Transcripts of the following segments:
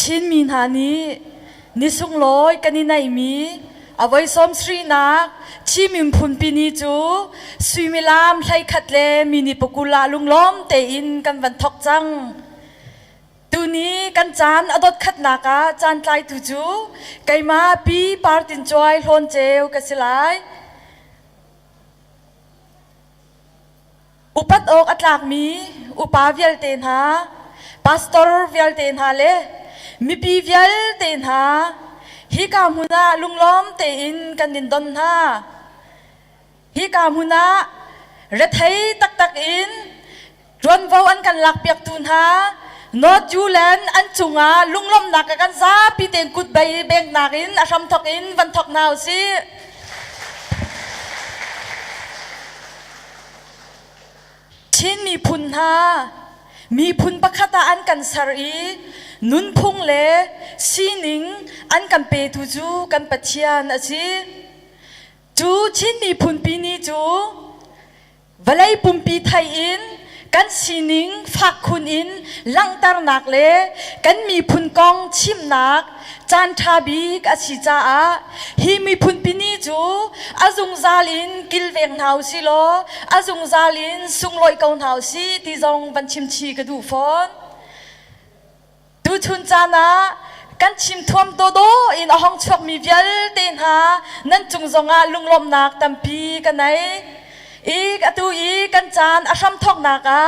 ชินมีนานี้นิสุงลอยกันนี่ในมีเอาไว้ซ้อมสรีนักชิมิมพุนปีนี้จูสวิมิลามไทยขัดเลมินิปกุลาลุงล้อมเตอินกันวันทอกจังตูนี้กันจานอดดขัดนักาจานไตตูจูไกมาปีปาร์ตินจอยลอนเจวกันสิไลอุปัตอกอัตลักมีอุปาเวลเตนหาพาสตอร์เวลเตนหาเลมีปีเวลเตนหาฮิกามุนาลุงล้อมเตอินกันดินดอนหาฮิกามุนาเรทัยตักตักอินรวนวาวันกันหลักเปียกตุนหานอตยูแลนอันจุงาลุงล้อมนักกันซาปีเตนกุดใบเบงนักอินอาชัมทอกอินวันทอกนาวซีชินมีพุนหามีพุนปะคตาอันกันสรีนุนพุงเลซีนิงอันกันเปตูจูกันปัจเจียนอสิจูชินมีพุนปีนี้จูวลัยปุ่มปีไทยอินกันซีนิงฝักคุณอินลังตารนักเลกันมีพุนกองชิมนักจานทาบีกอชิจ้าฮีมีพุนปีนี้จูอาจุงซาลินกิลเวงเฮาสิโลอาจุงซาลินสุงลอยกองเฮาสิที่จงบันชิมชีกระดูฟอนดูทุนจานะกันชิมทวมโดโดอินห้องชกมีเวลเตนหานั่นจุงจงอาลุงลมนักตัมปีกันไหนอีกอตูอีกันจานอาชัมทอกนักะ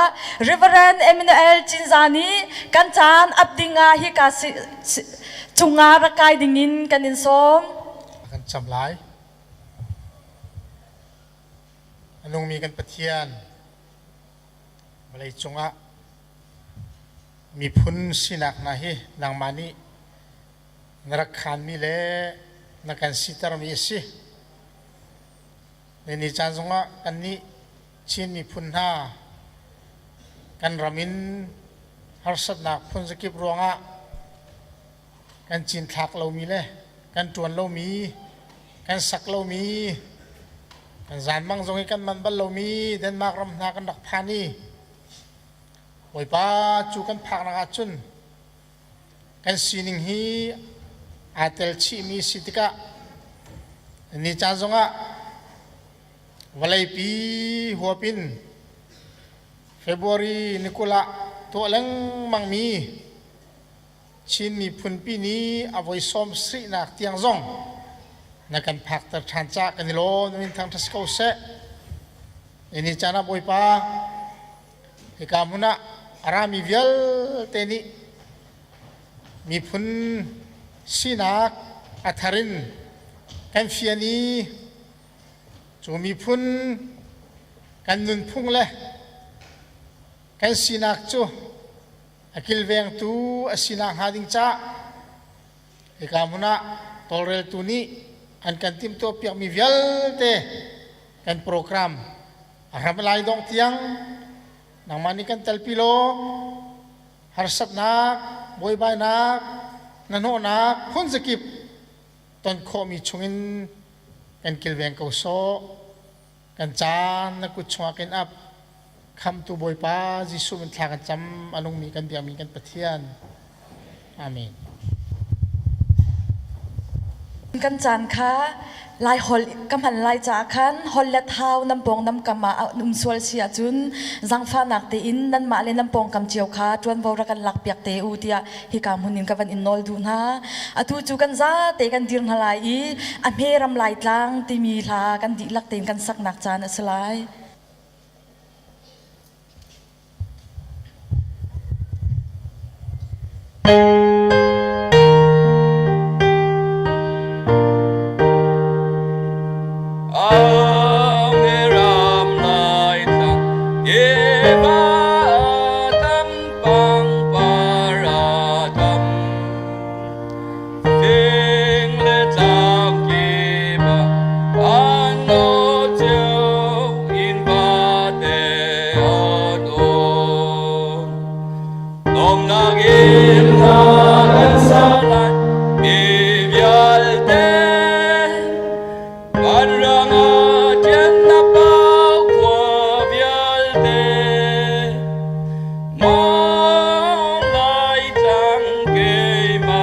ริเวอร์เรนเอมินเอลจินซานีกันจานอับดิงาฮิกาสิจุงาระกายดิ่งินกันอินสมกันจำหลายอันนงมีกันปะเทียนมาเลยจงอะมีพุนสินักนะเฮนางมานีนรักขันมีเล่นักการสิตารมีสิในนิจานจงอะกันนี้ชินมีพุนหากันรามินฮาร์สัตนักพุนสกิปรวงอะกันจินทักเรามีเลยกันจวนเรามีกันสักเรามีกันจานมังจงให้กันมันบัลเรามีเดนมาร์กรำนากันดักพานีโอยป้าจูกันพักนักจุนกันซีนิงฮีอาเตลชีมีสิติกะนี่จานจงอะวลัยปีหัวปินเฟบรุรีนิโคลาตัวเล็งมังมีชินมีพุนปีนี้เอาไว้ซ้อมสินักเตียงซงนักการพักตัดชันจากกันนิโลนินทางทัศกเสอันนี้จานาบอยป้าเอกามุนะอารามีเวลเตนิมีพุนสินักอัธรินกันฟิอานีจูมีพุนกันนุนพุงเลยกันสินักจูอากิลเวงตูอาศินักหาดิงจ้าเอกามุนะตอลเรลตูนี้อันกันทิมตัวเปียกมีเวลเตกันโปรแกรมอาราบลายดองเตียงนางมานิกันเตลปิโลฮาร์สัตนักบอยบายนักนันโหนักพุนสกิปตอนโคมีชงินกันกิลเวงเขาโซกันจานนักกุชวกันอับคำตัวบอยป้าจิสุมันทากันจำอารมณ์มีกันเดียวมีกันปะเทียนอาเมนกันจานค่ะลายฮอลกำหันลายจากขันฮอลและเท้าน้ำปองน้ำกำมานุ่มสวลเสียจุนจังฟ้านักเตอินนั่นมาเลยน้ำปองกำเจียวค่ะจวนวอร์กันหลักเปียกเตอูเดียฮิกามุนินกับวันอินนอลดูนะอตูจูกันจ้าเตกันดิร์นหลายอเมรำลายตลังตีมีลากันดิลักเตนกันสักนักจานสลาย Mong lai chẳng kề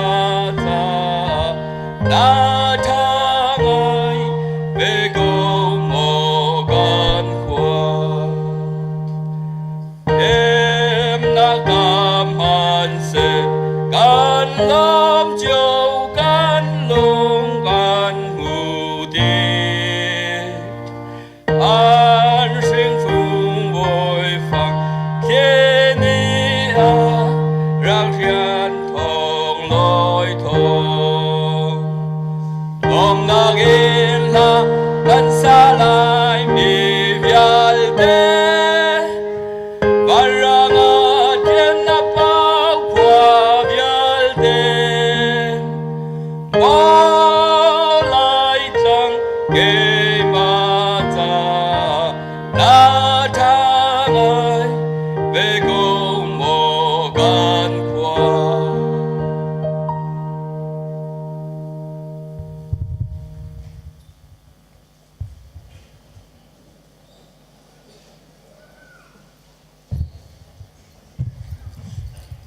โทลมนาเกลากันสลายมีเวียลเตวารังอาเจนนับเอาขวาเวียลเตวาลายจังเกมาจานาทางไอเวโกโมกันขวา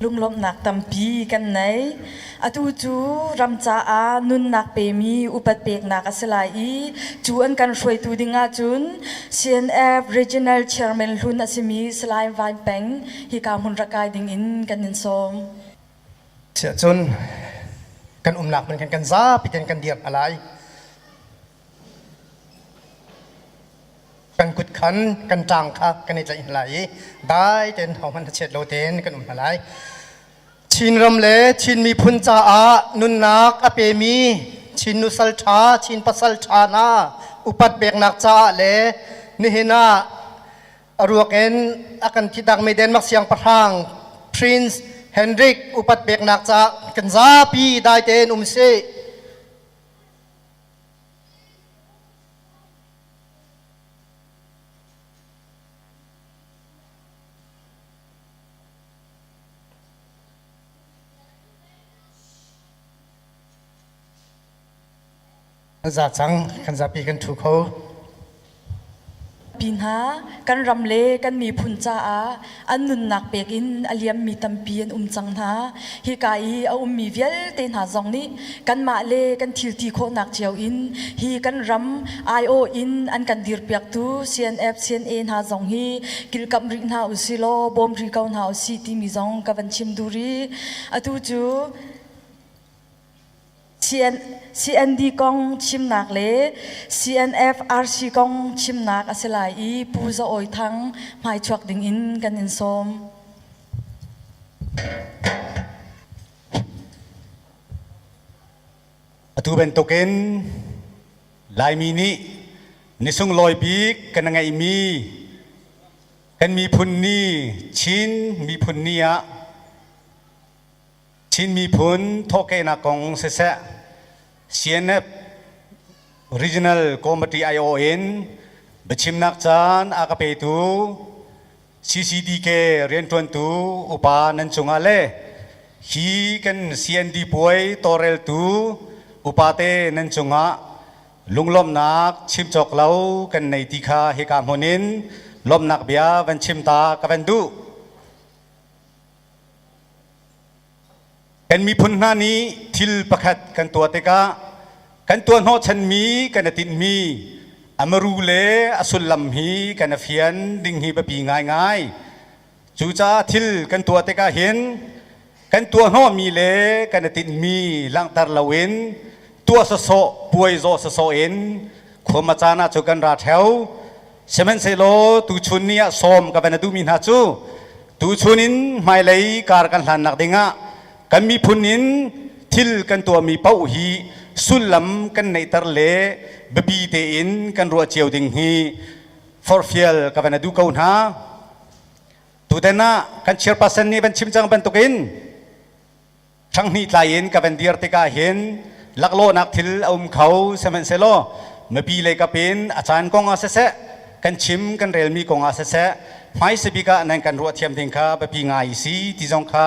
ลุงลมหนักตำปีกันไหนอตูจูรำจาอานุนนักเปมีอุปัตเปกนักอสลายจูอันกันช่วยตูดิงาจุน CNF Regional Chairman ลุนอสิมีสลายไวน์แปงฮิกามุนระกายดิงอินกันนินสม เสียจนกันหนักมันกันซาปิกันเดียบอะไรกันกุดขันกันจางคักกันในใจไหลได้เต็นของมันเช็ดโลเทนกันอะไรชินรำเลชินมีพุนจาอานุนนักอเปมีชินนุสัลชาชินปัสสัลชานาอุปัตเบกนักจาเลนิเฮนาอรวกเอ็นอากันทิดักไม่เดนมักเสียงประทาง Prince Hendrik อุปัตเบกนักจากันซาปีได้เต็นเซจะจังกันจะปีกันถูกเขา ปีนหากันรำเลกันมีพุนจาอาอันนุนนักเปกินอเลียมมีตำเปียนจังนาฮิกายเอามีเวลเตนหาจงนี้กันมาเลกันทิลตีโคนักเจียวอินฮีกันรำไอโออินอันกันดิรเปียกตู CNF CNA หาจงฮีกิลกับรินหาอุซิโลบอมริกาวหาอุซิติมีจงกับวันชิมดูรีอตูจู CND กองชิมนักเล CNF RC กองชิมนักอาศัยปูจะอ่อยทั้งหมายชวกดิ่งอินกันอินสมtu ben token lai mi ni nisung loi bi kan ngai mi kan mi phun ni chin mi phun ni a chin mi phun thoke na kong se se CNF Regional Committee ION bechim nak chan akape tu CCDK rian tuan tu upa nan chunga le hi kan CND poi torel tu upate nan chunga lunglom nak chim chok lau kan nei tikha he kam honin lom nak bia van chim ta ka van du kan mi phun na ni thil pakhat kan tua te ka kan tua ho chan mi kan tin mi amaru le asul lam hi kan fian ding hi ba pi ngai ngai chu cha thil kan tua te ka hen kan tua ho mi le kan tin mi lang tar lawin tua sa so puai zo sa so en khoma chana chu kan ra theu semen se lo tu chun ni a som ka ban du min ha chu tu chunin mai lei kar kan hlan nak dinga kan mi phunin thil kan tua mi pau hi sulam kan nei tar le babi te in kan ro cheu ding hi for fiel ka ban du kaun ha tu dena kan chairperson ni ban chim chang ban tukin thang ni tlain ka ban dir te ka henลักโลนักทิลอุ้มเขาเซมันเซโลมาปีเลยกับเป็นอาจารย์กงอาเสะกันชิมกันเรลมีกงอาเสะไม่สบิกะนั่งกันรัวเทียมทิ้งข้าไปปีงายสีที่จงข้า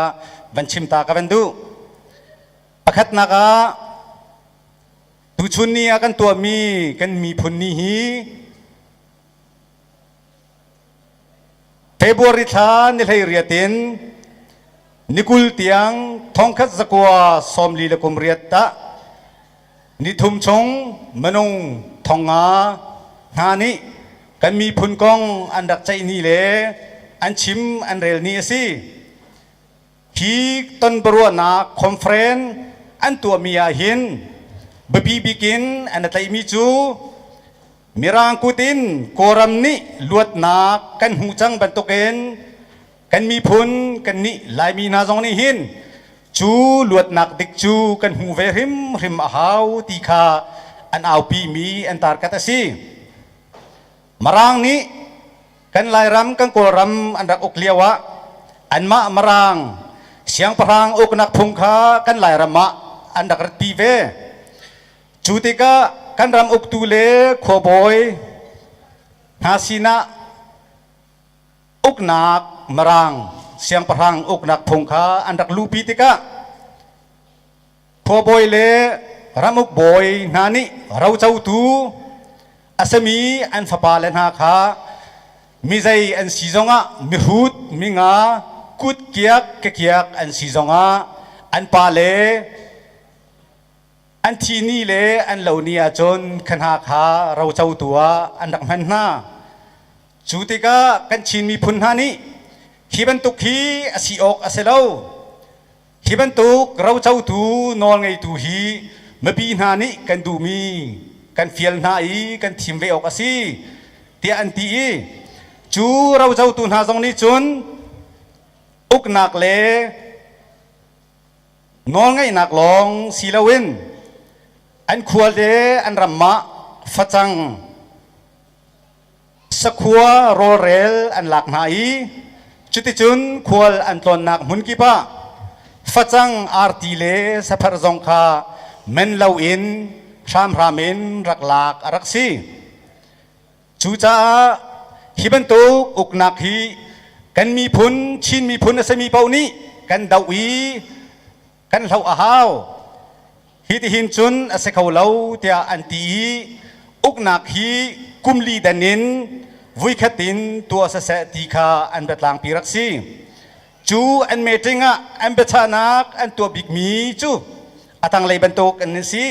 บันชิมตากันดูประคัดนักะตุชุนนี้กันตัวมีกันมีพุนนี้ฮีเฟบริธานในเรียตินนิกุลเตียงทองคัดสกัวสมลีละกุมเรียตะนิทุมชงมนุงทองงาหานี้กันมีพุนกองอันดักใจนี่เลยอันชิมอันเรลนี่สิฮีต้นบรัวนาคอนเฟรนอันตัวมีอาหินบบีบิกินอันตัยมิจูมิรางกุตินโกรัมนี่ลวดนากันหูจังบรรทุกเอ็นกันมีพุนกันนี่ลายมีนาจงนี่หินช จูลวดนักดิกจูกันหูเวริมริมอาหาวตีคาอันเอาปีมีอันตารกัตสีมารางนี้กันลายรำกันโกรำอันรักอกเลียวะอันมะมารางเสียงพรางอกนักพงคากันลายรำมะอันรักรตีเวจูติกากันรำอกตูเลขวบอยฮาสินะอกนักมารางเสียงพรางอกนักพงคาอันรักลูปีติกาขวบอยเลรำอกบอยนานิเราเจ้าตูอาสมีอันฟปาเลนหาคามิใจอันสีจงะมิหุดมิงากุดเกียกเกียกอันสีจงะอันปาเลอันทีนี่เลอันเหล่านี้จนขันหาคาเราเจ้าตัวอันดักมันนาจุติกากันชินมีพุนหานี้ขีบันตุขีอสิอกอเซลาขีบันตุกเราเจ้าตัวนอนไงตูฮีมปีนานี้กันดูมีกันเฟียลนาอีกันทิมเวอกอสีเตียอันตีจูเราเจ้าตุนหาตรงนี้จุนอุกนักเลนอนไงนักลองสีลาวินอันขวดเลอันรำมะฟัจังสกัวโรเรลอันหลักหายจุดจุนขวดอันตอนนักมุนกีปะฟัจังอาร์ติเลสะพรจงคาเมนลาวินชามรามินรักหลักรักซีจูจ้าฮิบันตุอุกนักฮีกันมีพุนชินมีพุนสมีเปานี้กันดาวีกันเหล่าอาหาวฮิติหินจุนอาศัยเขาเหล่าเตียอันตีอุกนักฮีกุมลีดันินวิคตินตัวเสตีคาอันเบตลางปีรักซีจูอันเมติงะอันเบชานักอันตัวบิกมีจูอาตังเลยบันตุกอันนี้สิ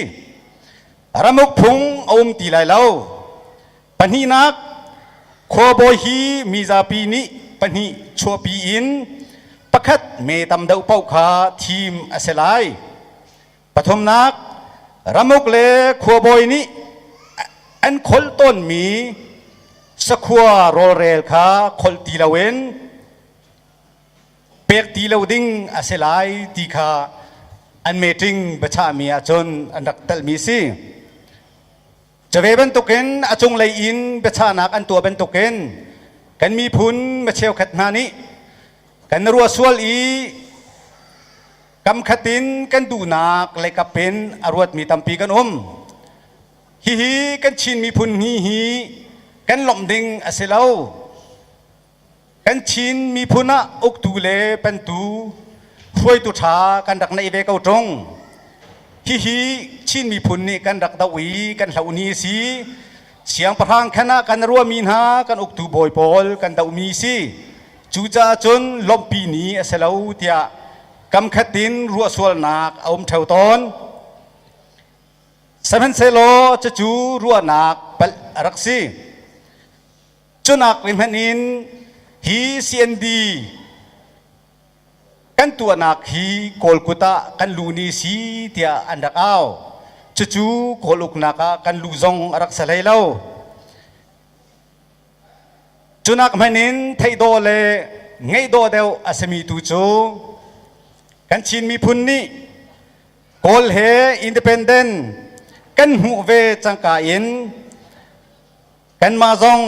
รำมุกพุงอมตีไลเล่าปัญหีนักขวบอยฮีมีซาปีนี้ปัญหีชัวปีอินประคัดเมตำเดาเป้าขาทีมอาเซลายปฐมนักรำมุกเลขวบอยนี้อันขลต้นมีสกัวโรเรลขาขลตีลาเวนเปียกตีลาวดิ้งอาเซลายตีขาอันเมติงบัชามีอาจนอันดักตัลมีซีจะเวบันตุกินอาจงเลยอินเบชานักอันตัวเป็นตุกินกันมีพุนมาเชียวขัดนานี้กันรัวสวลอีกำขัดินกันดูนักเลยกับเป็นอรวดมีตัมปีกันฮิฮิกันชินมีพุนฮิกันหล่อมดิงอาเซลากันชินมีพุนะอุกตูเลเป็นตูช่วยตุชากันดักในเวกเอาตรงฮิชินมีพุนนี่กันดักตะวีกันเหล่านี้สิเสียงประทางคณะกันรัวมีนากันอุกตูบอยปอลกันตะมีสิจูจ่าจนลมปีนี้เสลาเตียกำขัดินรัวสวลนักเอาเท่าตอนสมัยเซโลจะจูรัวนักเปลรักซีจุนักริมหินฮีซีเอ็นดีกันตัวนักฮีโกลกุตากันลูนีสีเตียอันดักเอาจู่โกลุกนักกันลูซงรักสลายเล่าจุนักมันนินไทยโดเลไงโดเดวอาสมีตูจูกันชินมีพุนนี่โกลเฮอินดิเพนเดนกันหูเวจังกาอินกันมาซง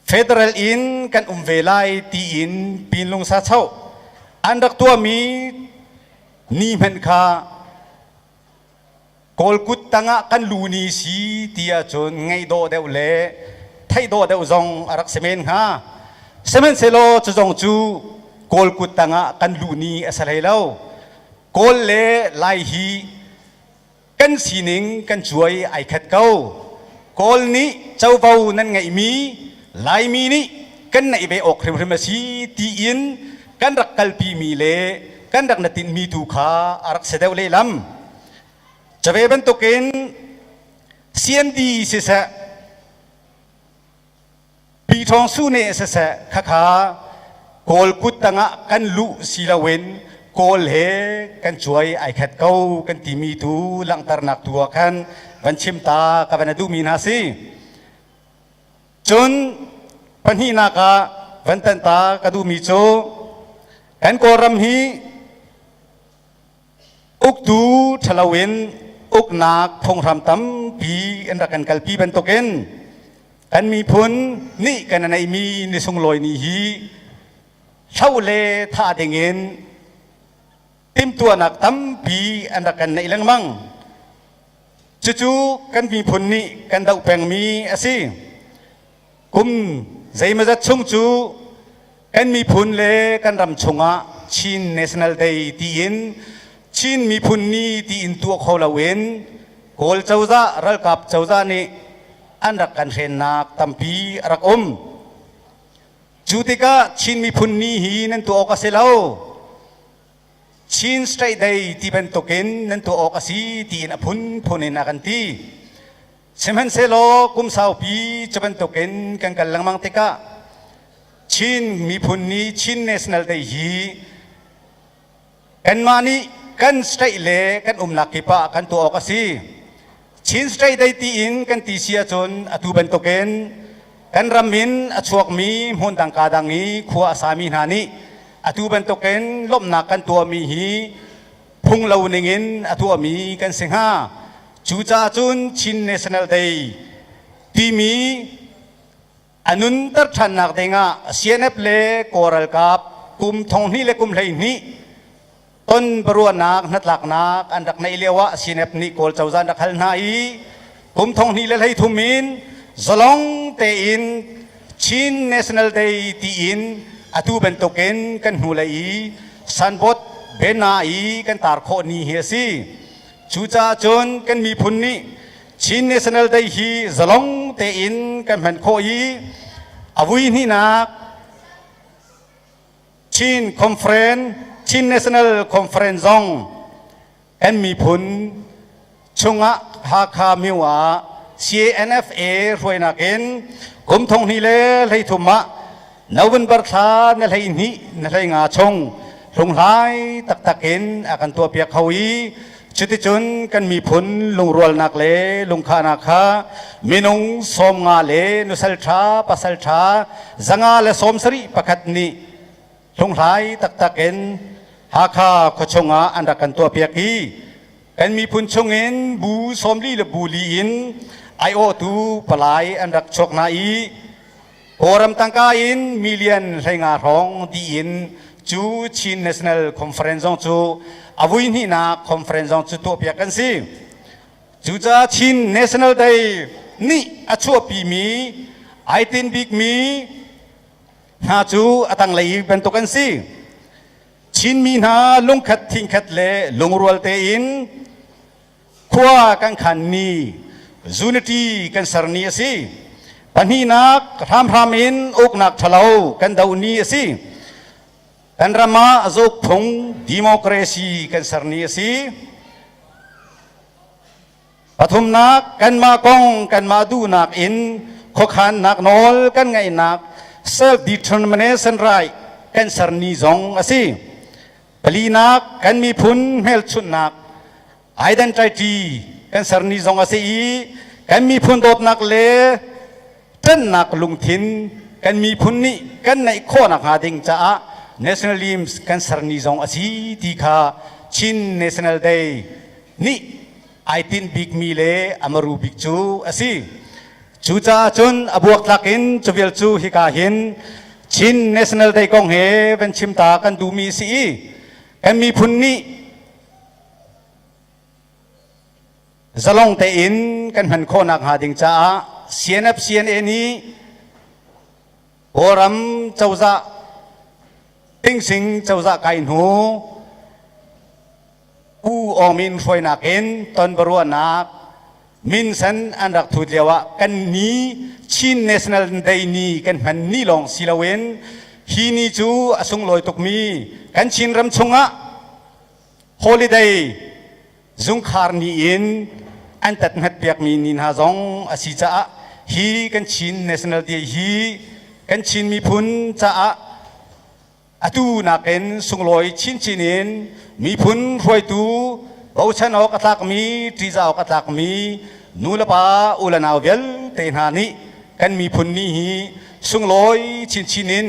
เฟเดรัลอินกันเวลายตีอินปีนลงซาเช่าอันดักตัวมีนี่มันคาโกลกุตตังกันลูนีสีเตียจนไงโดเดวเลไทยโดเดวซงอารักเซเมนฮะเซเมนเซโลจะซงจูโกลกุตตังกันลูนีอาศัยเล่าโกลเลไลฮีกันสีนิงกันช่วยไอขัดเก้าโกลนี้เจ้าเบานั่นไงมีไลมีนี้กันในเบออกริมสีตีอินกันรักกัลปีมีเลกันรักนตินมีตูขาอารักเสดวเลลัมจะเวบันตุกินเซียนดีเสษปีทองสู้เนเสษข้าขาโกลกุตตังกันลุศิลาเวนโกลเฮกันช่วยไอขัดเก้ากันตีมีตูหลังตระหนักตัวกันวันชิมตากับวันดูมีนาซีจนปัญหานักวันตันตากระดูมีโจกันโกรำฮี อุกดูทะเลเวนอุกนักพงรำตั้มปีอันรักกันกัลปีเป็นตกเอ็นกันมีพ้นนี่กันในมีในทรงลอยนี่ฮีเช่าเลท่าเดงเงินติมตัวนักตั้มปีอันรักกันในเรื่องมั่งจู่ๆกันมีพ้นนี่กันดาวแปงมีอาศัยกุมใจมาจัดชงจูกันมีพ้นเลกันรำชงะชิน National Day ตีอินชินมีพุนนี้ที่อินตัวเขาละเว้นโกลเจ้าจ้ารักกับเจ้าจ้านี่อันรักกันเห็นนักตั้มปีรักจุดที่ก็ชินมีพุนนี้ฮีนั่นตัวออกเสลาชินสไตร์ได้ที่เป็นตัวเก่งนั่นตัวออกสีที่อินพุนนักกันที่เสมันเสลกุมสาวปีจะเป็นตัวเก่งกันกันลังมังเตกะชินมีพุนนี้ชิน National Day ฮีกันมานี่กันสไตร์เล่กันนักกิปะกันตัวออกสิชินสไตร์ได้ตีอินกันตีเสียจนอตุเป็นตกเกนกันรำมินอชวกมีมุนดังกาดังนี้ขัวสามีนานี่อตุเป็นตกเกนล้มหนักกันตัวมีหีพุงเหล่าหนึ่งอินอตัวมีกันเสียงห้าจูจ่าจนชิน National Day ที่มีอนุนตัดชันนักเดงะเสียนเปเล่กอรัลกับกุมทองนี่เลกุมเลยนี่ต้นบรัวนักนัดหลักนักอันดักในเลียวะสินเนปนิโกลเจ้าจันดักฮัลนาอีกุมทองนี่เลยให้ทุมินสลองเตอินชิน National Day ตีอินอตุเป็นตกเกนกันหูเลยสันบดเบนาอีกันตาร์โคนีเฮียซีจูจ่าจนกันมีพุนนี้ชิน National Day ฮีสลองเตอินกันเป็นโคอีอวุยนี่นักชินคอนเฟรนชิน National Conference องเอ็นมีพุนชงะฮาคามิวะ CNFA รวยนักเอ็นกุมทงนี่เลยให้ทุมะนาวันบัรทานนั่นให้นี่นั่นให้งาชงลงหายตักเอ็นอากันตัวเปียกเขาอีจุดจุนกันมีพุนลงรัวนักเลลงขานักขามินงสมงาเลนุสัลชาปัสัลชาจังอาเลสมสรีประคัดนี้ลงหายตักเอ็นหาข้าขชงะอันดักกันตัวเปียกีกันมีพุนชงเงินบูสมลีและบูลีอินไอโอตูปลายอันดักชกนาอีโอรัมตังกาอินมิเลียนไรงาร้องดีอินจูชิน National Conference จูอวุยนี่นา Conference จูตัวเปียกันสิจูจ้าชิน National Day นี่อชัวปีมีไอตินบิกมีหาจูอตังเลยเป็นตัวกันสิชินมีนาลงขัดทิ้งขัดเล่ลงรัวเตอินขวากันขันนีจูนิตี้กันสารนีสิปัญหานักรามอินอกนักทะเลากันดาวนีสิกันรามาจุกพงดิโมคราซีกันสารนีสิปฐมนักกันมากงกันมาดูนักอินขขันนักนอลกันไงนัก self determination right กันสารนีจงสิปลีนักกันมีพุนเฮลชุนนัก identity กันสารนิจงอาศัยกันมีพุนโดดนักเล่จันนักลุงทินกันมีพุนนี้กันในข้อนักหาดิงจ้า nationalism กันสารนิจงอาศัยที่ข้าชิน National Day นี่ไอตินบิกมีเล่อมรูบิกจูอาศัยจูจ้าจนอบวกลักินจูเวลจูฮิกาหินชิน National Day กองเฮเป็นชิมตากันดูมีสีกันมีพุนนี้จะลงเตอินกันหันโคนักหาดิงจ้าเซียนเซียนนี้โอรัมเจ้าจะติงสิงเจ้าจะไก่หูอูอมินฟอยนักเอ็นตอนบรัวนักมินสันอันรักทุเดียวกันนี้ชิน National Day นี้กันหันนี่ลองสิลาเวนฮีนี่จูอสุงลอยตุกมีกันชินรำชงะ holiday จุงคาร์นีอินอันตัดหัดเปียกมีนินหาจงอาศิจ้าฮีกันชิน National Day ฮีกันชินมีพุนจ้าอตูนักเอ็นสุงลอยชินชินินมีพุนรวยตูบ่าวฉันออกตักมีทรีจ้าออกตักมีนูลปาอุลนาวเวลเตนหานีกันมีพุนนี้สุงลอยชินชินิน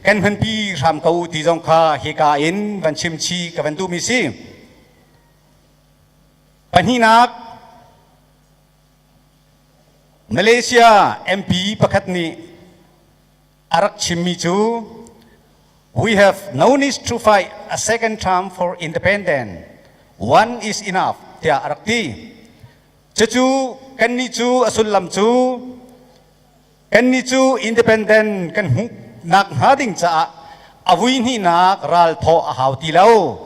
กันพันปีรำเขาตีจงคาเฮกาอินวันชิมชีกับวันตูมิซี hi nak Malaysia MP pakhat ni arak chimmi chu we have no need to fight a second term for independent one is enough tia arak ti chu kan ni chu asul lam chu kan ni chu independent kan hu nak hading cha avui ni nak ral tho a hau ti lo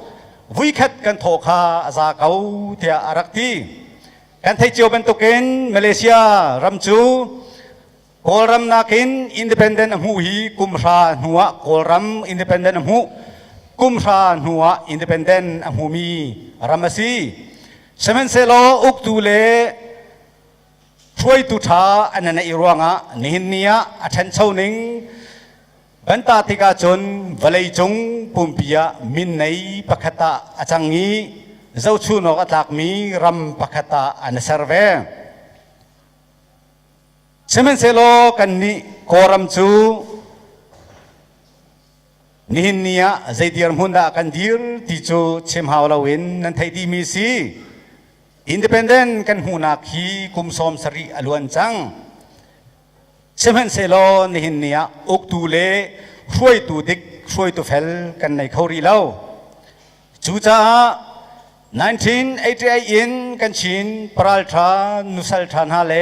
vui khat kan tho kha za kau tia arak ti kan thai chiu ban to ken Malaysia ram chu kolram nakin independent hu hi kumra nuwa kolram independent hu kumra nuwa independent hu mi ramasi semen selo uktu leช่วยตุท่าอันนั้นอีรวงอ่ะนินเนียอัชันเช่าหนึ่งบรรดาธิกาจนวลัยจงปุ่มปียมินในปะคตาอาจังงี้เจ้าชูนกอัตลักมีรำปะคตาอันเซอร์เวเชมันเซโลกันนี้โครัมจูนินเนียใจเดียร์มุนดากันดีร์ที่จูเชมฮาวลาวินนันไทยดีมีซีindependent กันหูนักฮีกุมสมสรีอลวนจังเชมันเซโลนี่หินเนียอุกตูเลช่วยตูดิกช่วยตูเฟลกันในเขารีเล่าจูจ้า1988อินกันชินปราลทานุสัลทานฮาเล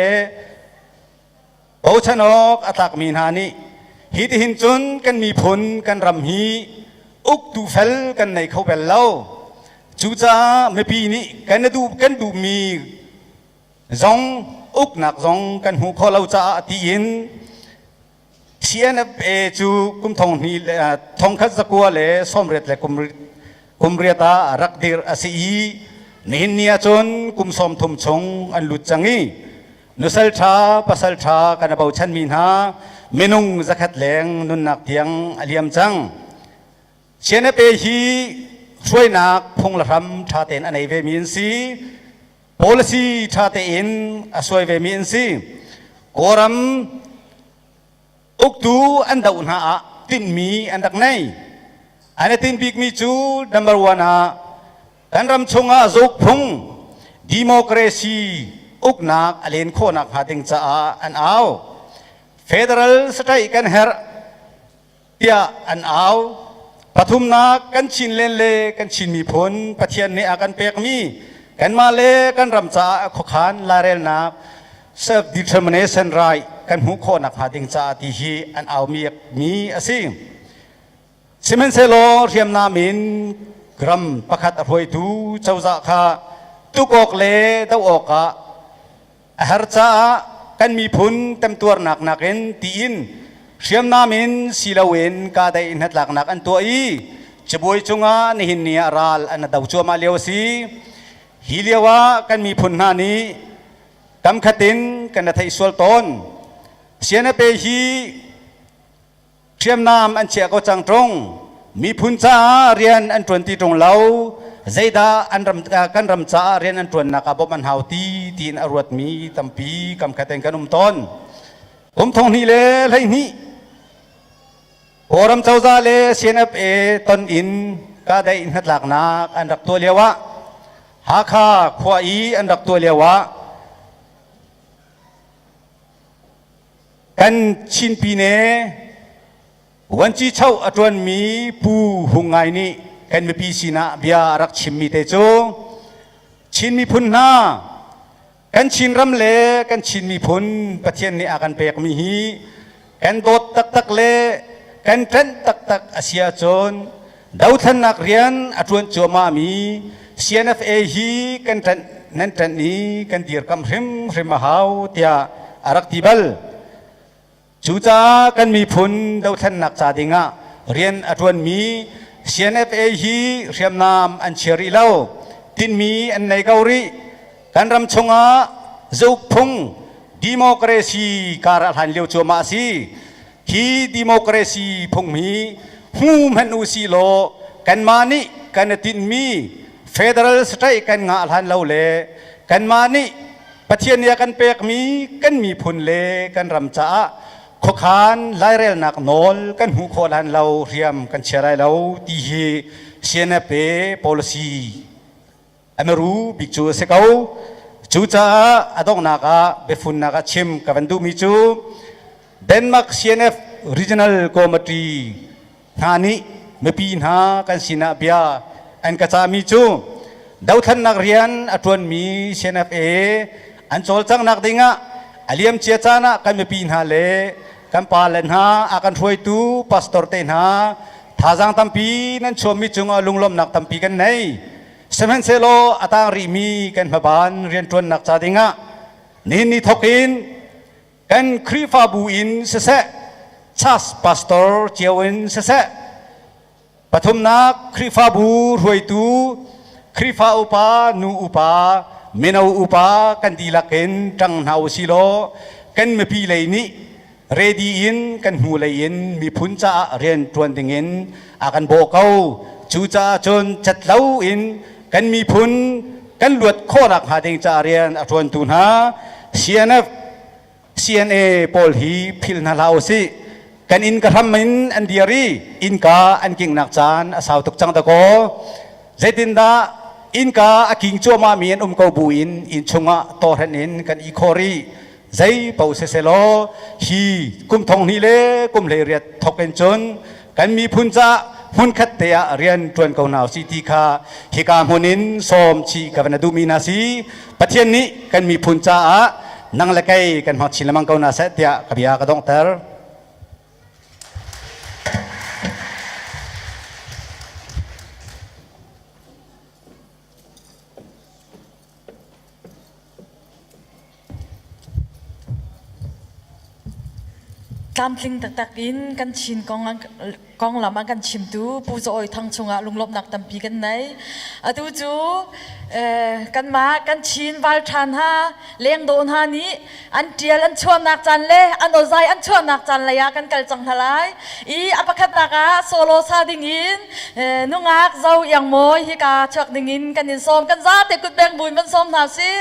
โอชนกอัตักมีนานีฮิตหินจุนกันมีผลกันรำฮีอุกตูเฟลกันในเขาเบลเล่าจูจ้าไม่ปีนี้กันดูมีจงอุกหนักจงกันหูข้อเราจะตีอินเชียนจูกุมทองนี่ทองคัดสกัวเลยสมเร็จเลยกุมเรียตารักดีอาศัยนินเนียจนกุมสมทุมชงอันหลุดจังงี้นุสัลชาปัสสัลชากันเบาชันมีนาเมนุงจักขัดแหลงนุนนักเทียงอเลียมจังเชียนเปฮีช่วยนักพงละรำชาเตนอันไหนเวมินซี policy ชาเตนช่วยเวมินซีกอรัมอุกตูอันดาอุนหาตินมีอันดักไหนอันนี้ตินบิกมีจู number one กันรำชงอาจุกพง democracy อุกนักอเลนโคนักหาดิงจ้าอันเอา federal state กันเฮรเตียอันเอาปฐุมนากันชินเลกันชินมีผลปะเทียนเนอากันเปียกมีกันมาเลกันรำจ่าขขานลาเรลนา self determination right กันหูโคนักหาดิงจ่าที่ฮีอันเอามีอาศิซิเมนเซโลเรียมนามินกรัมประคัดอภัยตูเจ้าจ่าข้าตุกอกเลเต้าออกะหารจ่ากันมีผลเต็มตัวหนักเอ็นตีอินเชื่อมนามินสิลาเวนกาได้อินหัดหลักนักอันตัวอีจะบวยจงอาในหินเนียรัลอันดาวจัวมาเลียวสีฮิเลียวะกันมีผลนานี้กำขัดินกันในไทยสวลตนเสียนเปฮีเชื่อมนามอันเชียก็จังตรงมีพุนจ้าเรียนอันตวนตีตรงเล่าใจดาอันรำกันรำจ้าเรียนอันตวนนักบบมันหาวตีนอรวดมีตัมปีกำขัดินกันตนผมทองนี่เลยนี่โอรำเจ้าซาเลเสียนเอตนอินก็ได้อินหัดหลักนักอันดักตัวเลียวะหาคาขวาอีอันดักตัวเลียวะกันชินปีเนวันที่เช่าอตวนมีปูหุงไงนี่กันมีปีสินะเบียรักชิมมีเตโจชินมีพุนนากันชินรำเลกันชินมีพุนปะเทียนนี่อากันเปียกมีฮีกันโดดตักเลกันเทนตักอาเซียจนดาวทันนักเรียนอตวนโจมามี CNFA ฮีกันเทนนั่นเทนนี้กันดีร์คำริมมาหาวเตียอารักติบัลจูจ้ากันมีพุนดาวทันนักจาดิงะเรียนอตวนมี CNFA ฮีเรียมนามอันเชอริเล่าตินมีอันในเกาหลีกันรำชงอาจุกพง democracy การหันเลี้ยวโจมาซีฮี democracy พงมีหูมันอุสิโลกันมานี่กันตินมี federal state กันงาหันเล่าเลกันมานี่ประเทศเนียกันเปียกมีกันมีพุนเลกันรำจ้าขขานไล่เรลนักนอลกันหูโคลันเล่าเรียมกันเชื่อไรเล่าที่เชียนเป policy อเมรูบิกจูเสกเอาจูจ้าอดองนักเบฟุนนักชิมกับวันดูมิจูเดนมาร์ก CNF Regional Committee นานี้ไม่ปีนหากันสินาเบียอันกระจามิจูดาวทันนักเรียนอัตวันมี CNFA อันโจลจังนักดิ่งอาเลียมเชียจานะกันไม่ปีนหาเล่กันปาเลนหาอากันช่วยตูพาสตอร์เตนหาท่าจังตั้มปีนั้นชมมิจุงลุงลมนักตั้มปีกันไหนเซมันเซโลอาตางริมีกันมาบานเรียนทวนนักจาดิ่งนี่ทกินกันครีฟาบูอินเสะชัสพาสตอร์เจียวินเสะปฐมนักครีฟาบูรวยตูครีฟาอุปานูอุปาเมนาอุปากันดีลักเห็นจังหาวสิโลกันไม่ปีเลยนี่เรดีอินกันหูเลยอินมีพุนจ่าเรียนทวนดิ่งอินอากันโบกเอาจูจ่าจนจัดเล่าอินกันมีพุนกันหลวดโคนักหาดิ่งจ่าเรียนทวนตุนหา CNF CNA ปอลฮีพิลนาลาวสิกันอินกระทำมินอันเดียรีอินกาอันกิ่งนักจานอาสาวตุกจังตะโกเจตินดาอินกาอากิ่งจัวมามีนเกาบูอินชงะโตเรนินกันอีโครีใจเป่าเซโลฮีกุมทองนี่เล่กุมเลเรียดทอกเป็นจนกันมีพุนจ่ามุนขัดเตียเรียนจวนเกาหนาวสิติคาฮิกามุนินสอมชีกับนาดูมีนาซีปะเทียนนี้กันมีพุนจ่านังละไกกันหอดชิลมังเกาหนาเสตียกับยากระดองเตอร์ตามลิงตักอินกันชินกองลำกันชิมดูปูจะอ่อยทางชงลุงลบนักตั้มปีกันไหนดูจูกันมากันชินวัลชันฮะเลี้ยงโดนฮานี้อันเดียอันชวนนักจันเล่อันโอใจอันชวนนักจันเลยกันกัลจังทลายอภิคัตตากาโซโลซาดิงินนุงักเจ้าอย่างโมยฮิกาเชือกดิงินกันยินส้มกันจ้าเตกุดแบงบุญมันส้มหนาสิ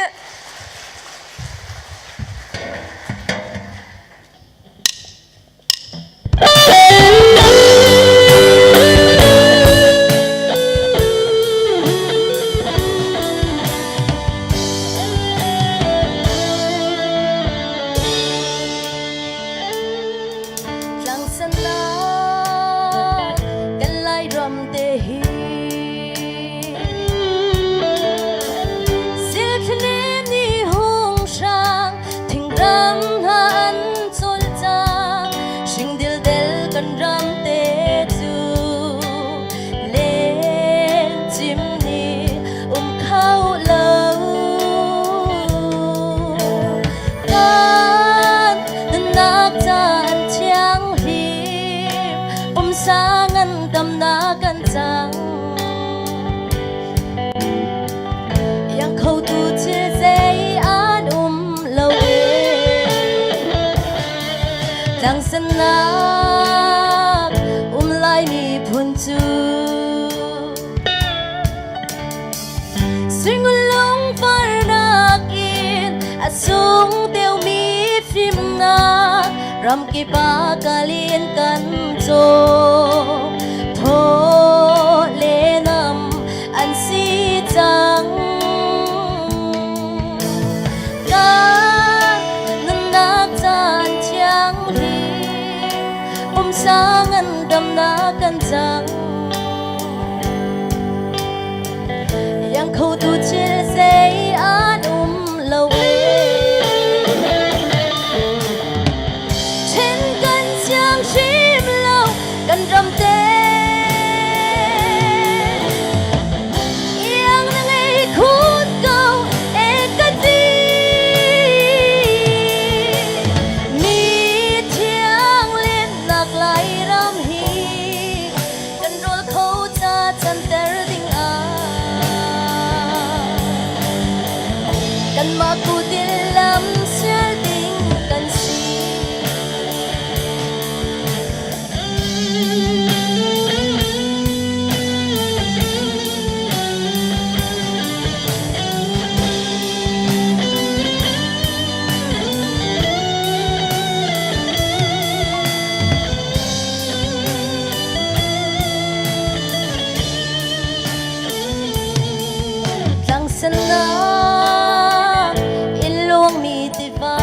รำกีปากาเลียนกันโจโทเลนำอันสีจังกันนักจานเชียงรีผมสางันดำนากันจังยังเขาดูเชื่อเสียอันละเวกันรำเตยังไงคุณเก่าเอกตีมีเทียงเล่นหลากหลายรำฮีก chân na in luông mi ti va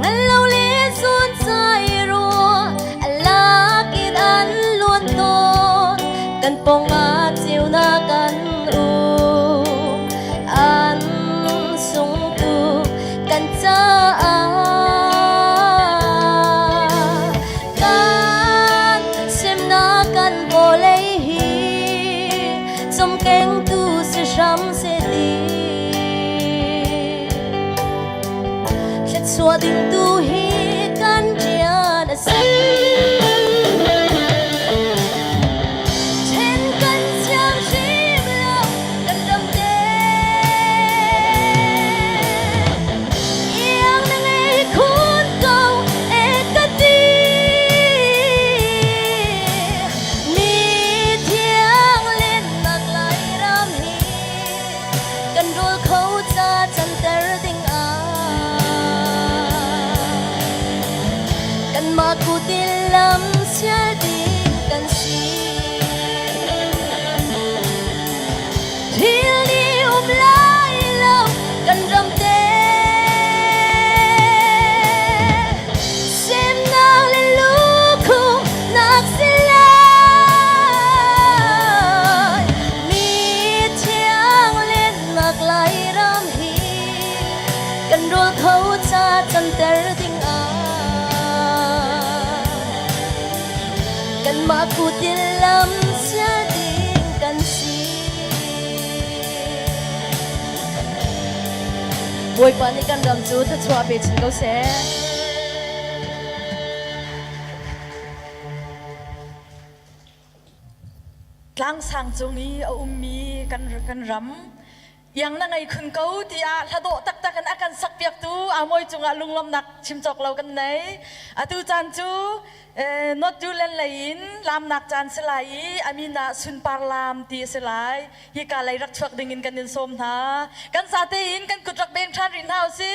ngăn lâu lê xuân say rùa la kít ăn luôn tốt cần phong á chiều na cần u an sung tu cần cha ram se đi khét xua tình tu hi can chia đã say trên căn giang rim lâu cần đầm tê yang nang ai khôn câu e cát đi mi thiang lên nạc lại ram hiกันรัวเขาจะจันเตอร์ดิ่งกันมากูติลำเสียดิ่งกันสิที่นี่ลายเล่ากันรำเตเส้นนางและลูกคู่นักศิลามีเทียงเล่นนักไหลรำฮีกันรัวเขาจะจันเตอร์ดิ่งกันมากูติลำเสียดิ่งกันสิบวยปานี่กันรำจูถ้าชัวไปชิงเขาเสียกลางสังจงนี้เอามีกันรำยังนั่งไงคุณเขาที่อาถ้าโดตักกันอากันสักเปียกตูอามวยจงอาลุงลำหนักชิมจอกเรากันไหนอาตูจานจูนอดจูเลนเลยนลำหนักจานสลายอามีนาสุนปาร์ลามตีสลายฮิกาเลยรักชวกดึงินกันนินสมท่ากันสาเตยินกันกุดรักเบงชารินเฮาสิ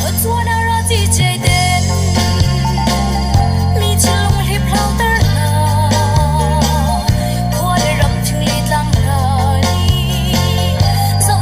Hãy subscribe cho kênh Ghiền Mì Gõ để không bỏ lỡ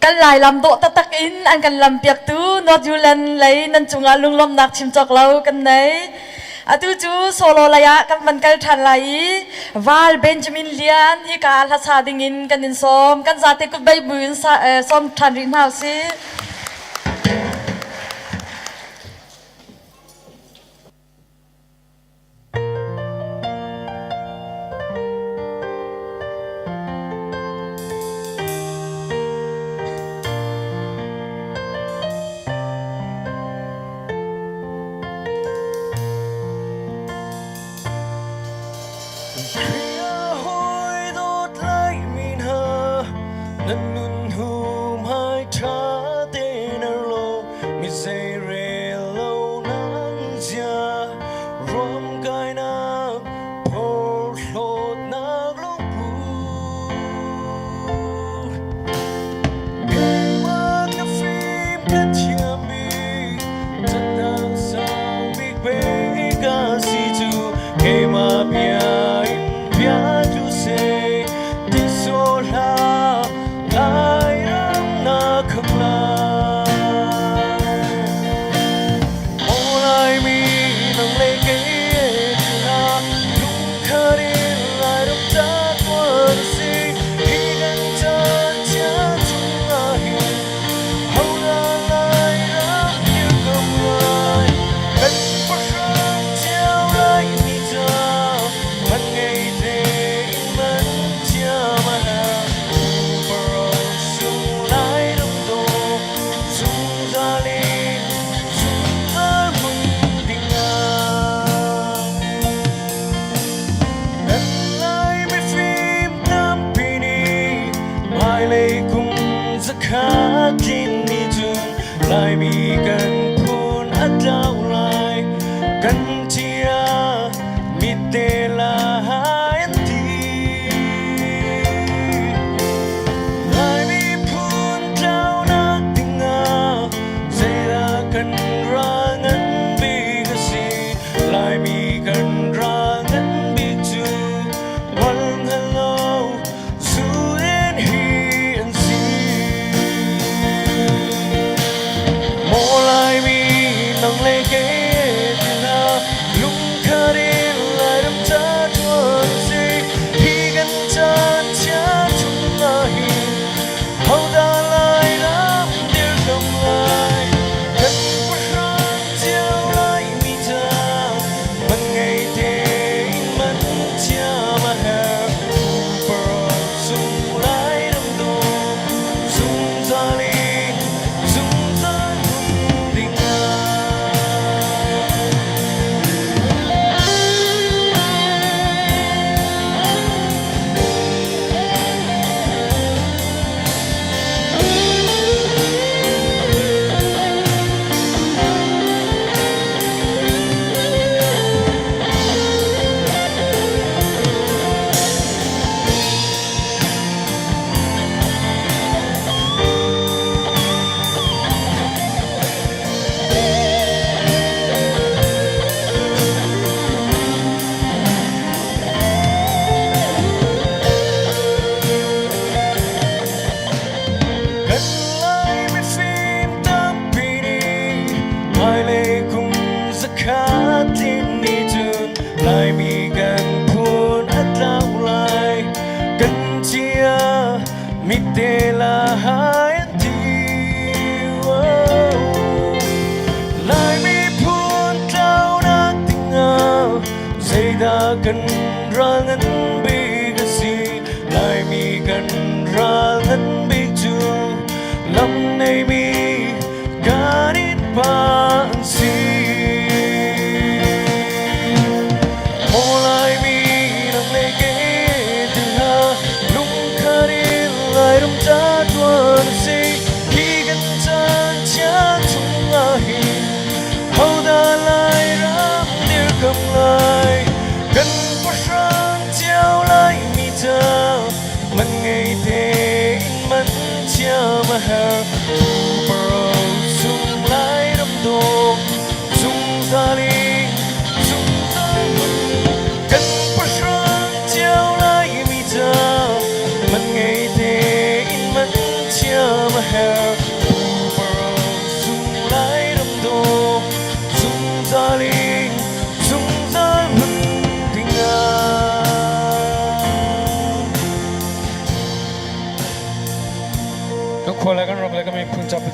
กันหลายลำโดตะตักอินอันกันลำเปียกตูนอดยูแลนไหลนันจุงอาลุงลมนักชิมจอกเรากันไหนอาตูจูโซโลระยะกันมันกันทันไหลวาลเบนจามินเลียนฮิกาลฮัสซาดิงินกันนินซ้อมกันซาเตกุใบบุญซ้อมทันริมหาวซีกันrangan bigasi lai mi kan rangan biju lam nei mi ganit pan si mo lai mi nang le ke tha lung khari lai rum ta tuan si hi kan chan cha chung a hi hau da lai ram dir kam lai gần qua sáng chiều lại mi thơ mình ngày thế mình chia mà hờ bờ sung lại đâm đồ sung ta đi sung ta gần qua sáng chiều lại mi thơ mình ngày thế mình chia mà hờ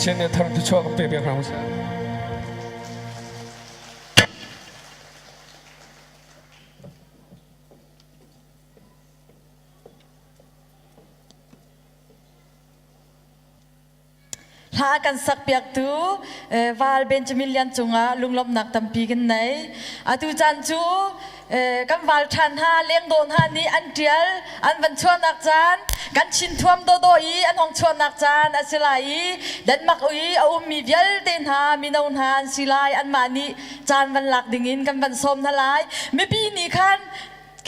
เช่นเนี่ยทำทุกช่วงเปลี่ยนครั้งสิ หากันสักเปียกตูวาลเบนจามิลยันจงะลุงลบหนักตัมปีกันไหนอาตูจันจูกันวาลชันฮาเลี้ยงโดนฮานี้อันเดียลอันวันชวนนักจานกันชินทวมโดโดอีอันของชวนนักจานอันสิลายดันมักอีเอามีเวลเดนฮามีนนฮาอันสิลายอันมานี้จานวันหลักดิ่งินกันวันสมทลายไม่ปีนี้คัน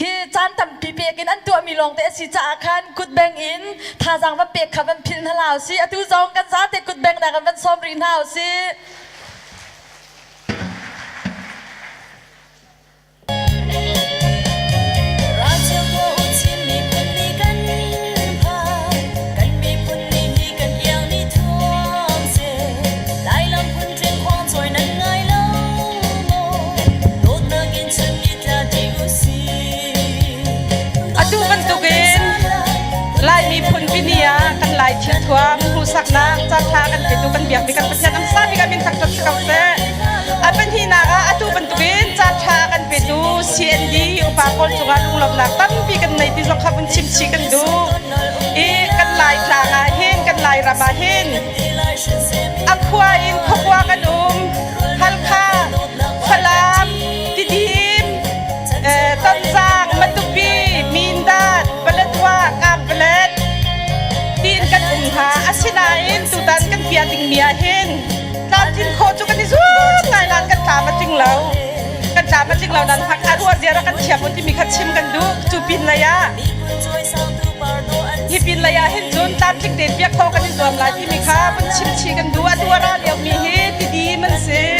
คือจานทำปีเปียกินอันตัวมีลงแต่สิจ่าคันกุดแบงอินท่าจังว่าเปียกขับมันพินทลาวสิอตุจองกันซาแต่กุดแบงแต่กันมันซ้อมรินหาวสิลายเชื่อทวมผู้สักนางจัดทากันไปดูกันเบียกไปกันประเทศน้ำซาพี่กันเป็นทักทักสกัดเซ่อันเป็นที่นาอาตูบรรทุกินจัดทากันไปดูเชียนดีอุปกรณ์จุกาลุงหลบหนักตั้งพี่กันในที่เราขับมันชิมชีกันดูอีกันลายคลางาเฮนกันลายระบาเฮนอักควาอินพกวากันฮัลคาฟลามติดีมต้นจางมัตุปีมินดาดเปลดวากาเปลดดินกันหาอาชินาอินตุดันกันเปียติงเมียเฮนตามทินโคจุกันที่สุดนายนานกันตามมาจริงแล้วกันตามมาจริงแล้วนั้นพักอารัวเดียร์กันเชียบคนที่มีคัดชิมกันดูจูปินระยะฮิปินระยะเห็นจุนตามจิกเด็ดเปียกโคกันที่รวมหลายที่มีค่ามันชิมชีกันดูอัตัวราเดียวมีเฮที่ดีมันเสีย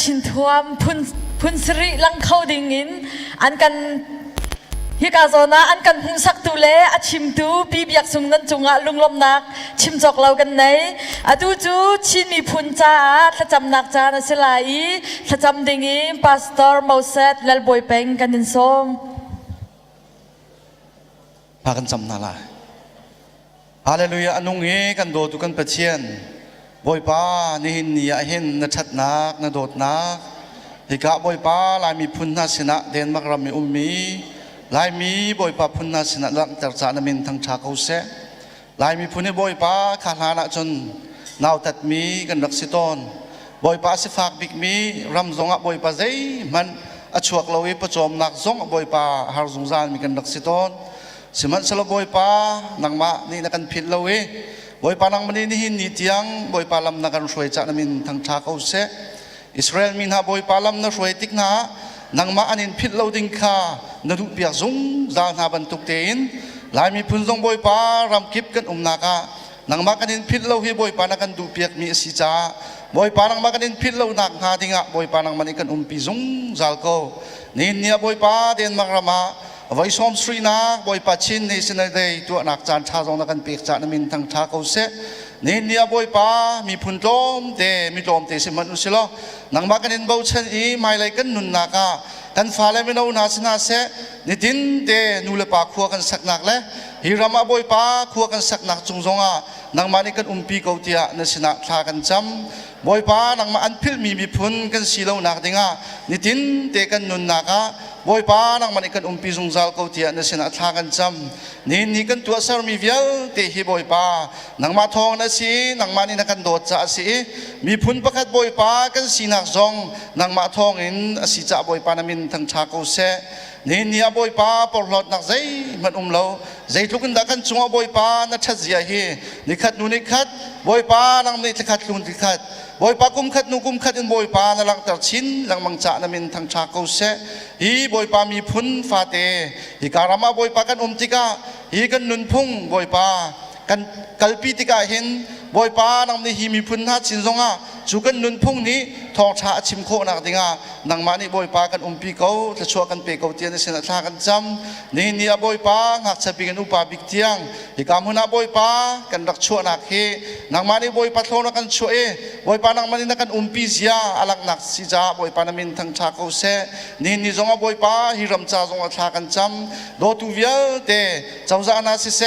ชินทวมพุนสริลังเข้าดิ่งินอันกันฮิกาโซนาอันกันหุงสักตุเลอชิมตูปีเบียกสุงนันจุงะลุงลมนักชิมจอกเรากันไหนอดูจูชินมีพุนจ้าถ้าจำนักจ้านะสิลายถ้าจำดิ่งินพาสตอร์มาเซตเลลบอยเปงกันดินส้มพากันจำนาลาฮาเลลูยาอนุงเอกันโดตุกันเปเชียนบอยป้านี่หินนี่เห็นนัชัดนักนโดดนักฮิกะบอยป้าลายมีพุนนาสินะเดนมักรามีอุมมีลายมีบอยป้าพุนนาสินะลังจักรจานามินทางชาเขาเสลายมีพุนบอยป้าขาลานะจนนาวตัดมีกันรักสิตอนบอยป้าสิฝากบิกมีรำซงะบอยป้าใจมันอชวกเราเอประจอมนักซงบอยป้าฮาร์ซงซานมีกันรักสิตอนสิมันสลบอยป้านังมานี่นักันผิดเราเอบอยป้านังมันนี่หินนี่เตียงบอยป้าลำนักันช่วยจากนามินทางชาเขาเสอิสราเอลมินหาบอยป้าลำนักช่วยติกนานังมาอันนี้ผิดเราดิ้งข้านรุเปียกซุงจานหาบรรทุกเตียนลายมีพุนซงบอยป้ารำกิบกันนักนังมาอันนี้ผิดเราเฮบอยป้านักันดูเปียกมีสิจ้าบอยป้านังมาอันนี้ผิดเราหนักหาดิ้งบอยป้านังมันนี่กันปีซุงจาลโกนี่เนี่ยบอยป้าเดินมากรามาไว้ซ้อมสตรีนักบอยป้าชินในสินาเดย์ตัวนักจานชาจงนักกันเปียกจากนามินทางชาเขาเสนี่เนี่ยบอยป้ามีพุนโตมเตมีโตมเตสิมันอุสิโลนังมากันเบาเชนอีไม่เลยกันนุนนักกันฟ้าเลยไม่เอานาสินาเสนี่ดินเตนูเลปาขัวกันสักนักเลยฮิรามาบอยป้าขัวกันสักนักจงจงนังมานี่กันปีเกาเตียนสินาทากันจำบอยป้านังมาอันพิลมีพุนกันสีเหลานักดิ่งนี่ดินเตกันนุนนักบอยป้านังมันกันปีจงจาลเกาเตียนสินาทากันจำนี่กันตัวสารมีเวลเตฮิบอยป้านังมาทองนะสินังมานี่นักกันโดดจ่าสิมีพุนประคัดบอยป้ากันสีนักจงนังมาทองอินสิจ่าบอยป้านามินทางชาเกาเสนี่บอยป้าปลอดนักใจมันเราใจทุกันดักกันจงบอยป้านัชเจียเฮนิคัดนูนิคัดบอยป้านังไม่นิคัดลุนนิคัดบอยป้ากุมขัดนุกุมขัดอินบอยป้านัลังตัดชินลังมังจ่านามินทางชาเกาเสฮีบอยป้ามีพุนฟาเตฮีการามาบอยป้ากันติกาฮีกันนุนพุ่งบอยป้ากันกัลปีติกาเห็นบอยป้านังนี่ฮีมีพุนฮัดชินซงจูกันนุนพุ่งนี้ทองชาชิมโคนักดิ่งนังมานี่บอยป้ากันปีเกาจะชัวกันเปเกาเตียนเสนาทากันจำนี่บอยป้าหักจะปีกันอุปาบิกเตียงอีกามุนาบอยป้ากันรักชัวนักเฮนังมานี่บอยป้าโทนักกันชัวบอยป้านังมานี่นักกันปีเสียอลักนักสิจ้าบอยป้านามินทั้งชาเขาเสนี่จงบอยป้าฮิรัมจ้าจงทากันจำโดตุเวียเตเจ้าจานาสิเส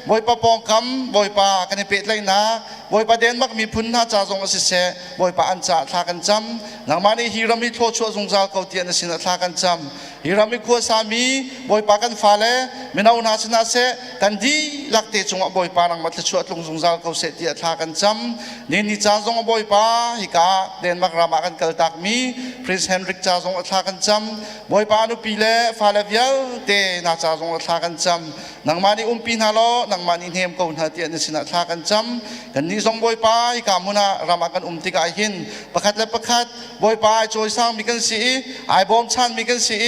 บอยป้าปองคำบอยป้ากันเป็ดไรนะบอยป้าเดนมักมีพุนหน้าจ้าจงสิเสบอยป้าอันจ่าทากันจำนังมานี่ฮิรามิโทชัวจงจาเกาเตียนสินาทากันจำฮิรามิขัวสามีบอยป้ากันฟ้าเล่ไม่เอานาสินาเสกันดีลักเตจงบอยป้านังมาชัวลงจงจาเกาเสตียทากันจำนี่จ้าจงบอยป้าฮิกาเดนมักรามากันเกลตักมีพรินซ์เฮนริกจ้าจงทากันจำบอยป้านุปีเล่ฟ้าเล่เวียเตนาจ้าจงทากันจำนังมานี่ปีนาโลนังมานี่เฮมเกาหน้าเตียนสินาทากันจำกันนี่จงบอยป้าฮิกามุนารามากันติกาหินประคัดและประคัดบอยป้าจอยสร้างมีกันสีไอบอมชันมีกันสี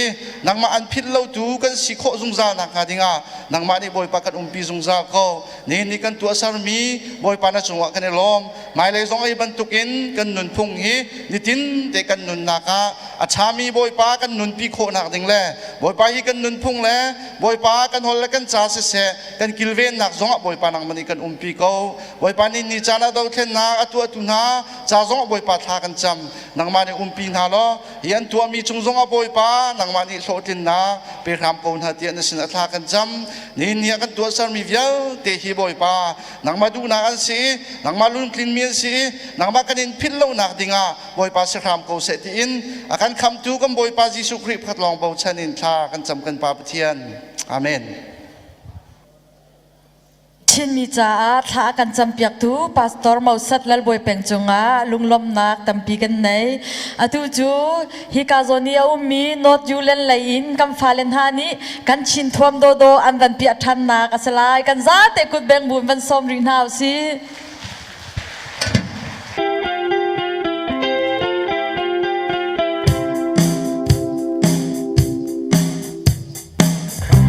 นังมาอันพิษเราดูกันสีโคจงจานักหาดิ่งนังมานี่บอยป้ากันปีจงจาเขานี่กันตัวสารมีบอยป้าน่าจงว่ากันในลมหมายเลยจงไอ้บรรทุกินกันนุนพุ่งฮีนี่ทิ้งแต่กันนุนนักอาชามีบอยป้ากันนุนปีโคนักดิ่งแล่บอยป้าฮีกันนุนพุ่งแล่บอยป้ากันหอลกันจ่าเสกันกิลเวนนักจงบอยป้านังมันนี่กันปีเขาบอยป้านี่จานาดาวเทนนาตัวตุนาจ่าจงบอยป้าทากันจำนังมานี่ปีนาล้อยันตัวมีจงจงบอยป้านังมานี่โลตินนาไปทำกอนหาเตียนสินทากันจำนี่กันตัวสารมีเวียเตฮีบอยป้านังมาดูนักอันสีนังมาลุ้นคลินเมียนสีนังมากันอินพิลโลนักดิ่งบอยป้าเสกทำกอเสติอินอาการคำตูกันบอยป้าจิสุคริปขัดลองเบาชันินทากันจำกันป้าเทียนอาเมนชินมีจ้าท้ากันจำเปียกตูพาสตอร์มาสัตเลลบอยเป่งจงลุงลมนักตั้มปีกันไหนอตูจูฮิกาโซนีอุมีนอตยูเลนไลน์กัมฟาเลนฮานีกันชินทวมโดโดอันดันเปียทันนักสลายกันซาเตกุดเบงบุญวันสมรินฮาวซี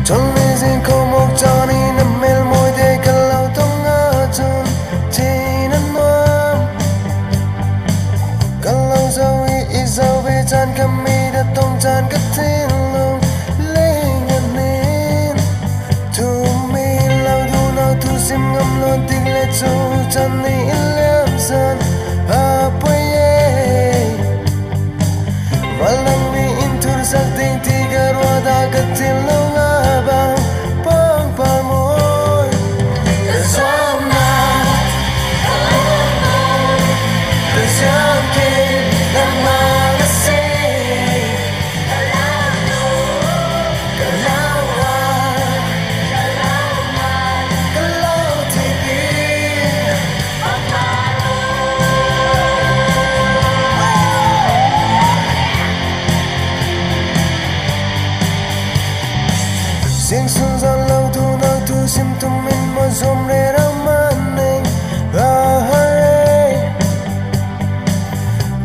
Johnny como Johnny na mel moi de kalau tonga chun tina no kalau zawi is ding tiga roda kecil lungabang pang palmoy Kesana Kesyakin dan mengasih Kelauan Kelau TV Sing sun gian lâu thu nang thu sim tum min mo zom re ramaning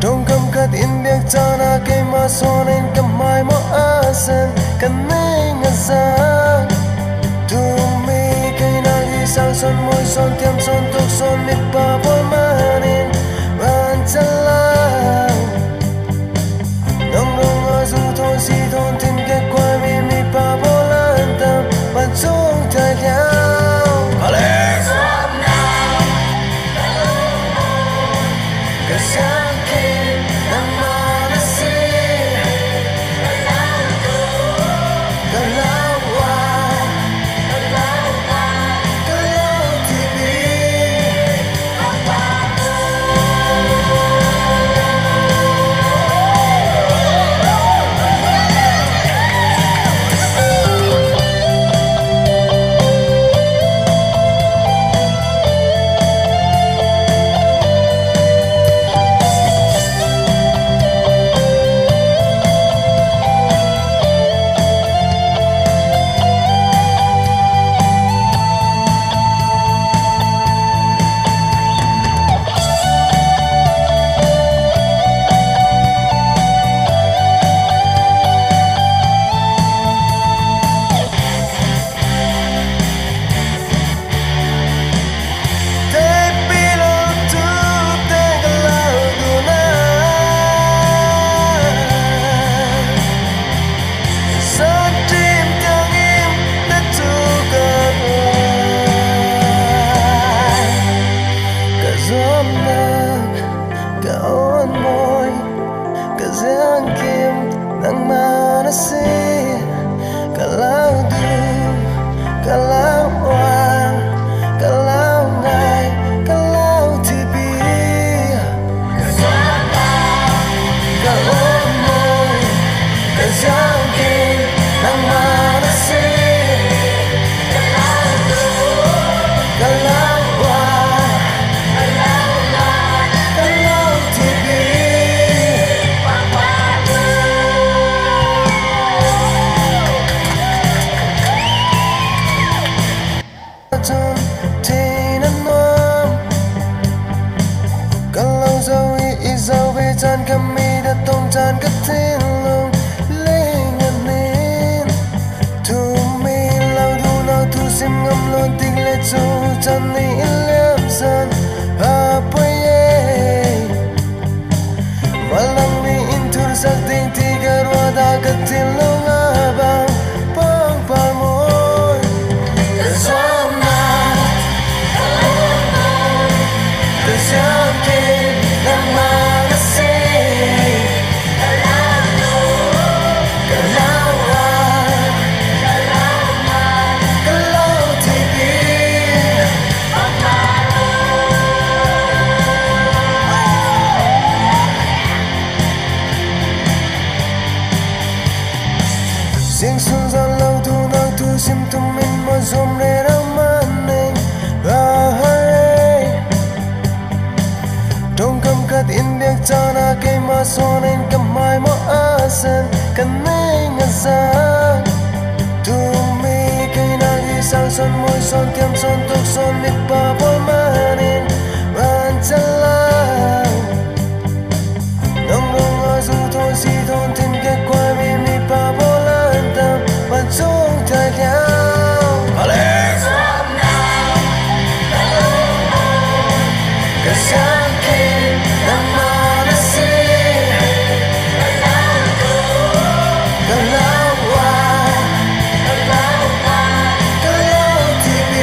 Đông cầm cắt in biếc cha na cây ma son in cầm mai mo asen kan nei nga sang tu mi cây na gi sang son môi son tiêm son tuk son mit pa bol manin ban chalang Nong nong a zu thon si thon tin ke kwai mi pa bol an tam ban chung tai liao Alex Kesyakin dan mengasih Kelauan Kelau TV Chan kami datong chan katin long lenganin Tu mi lau du lau tu sim ngam lo ting le chu chan ni ilam san apa ye Malang ni intur sak ting tiga roda katin long abang pang palmoy Kesana Kesyakin dan mengasih Kelauan Kelau TV Sing sun gian lâu thu nang thu sim tum min mo zom re ramaning Đông cầm cắt in biếc cha na cây ma son in cầm mai mo asen kan nei nga sang Tu mi cây na gi sang son môi son tiêm son tuk son mit pa bol manin ban chalang Nong nong a zu thon si thon tin ke kwai mi pa bol an tam ban chung tai liao Alex Kesyakin dan mengasih Kelauan Kelau TV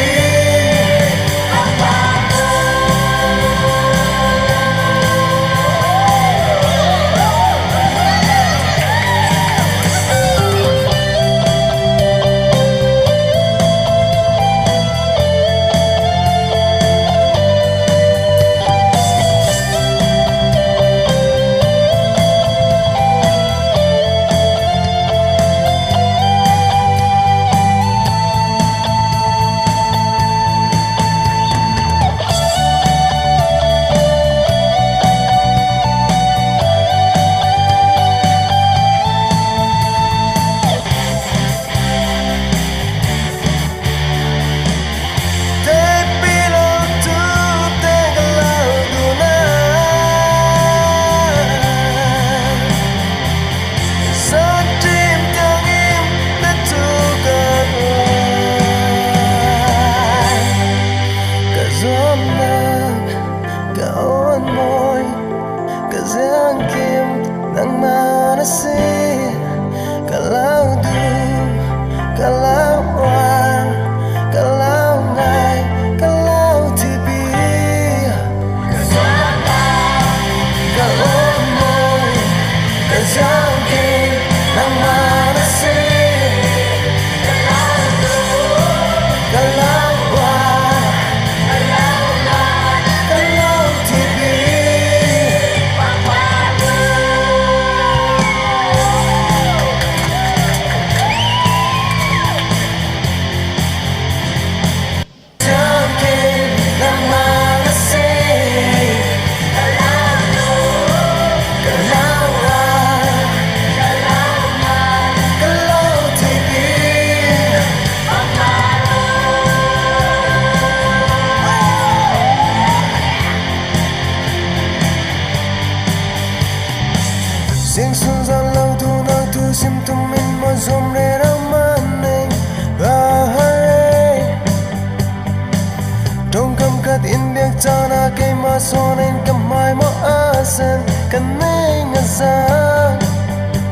sonen kamai mo asan kaneng azan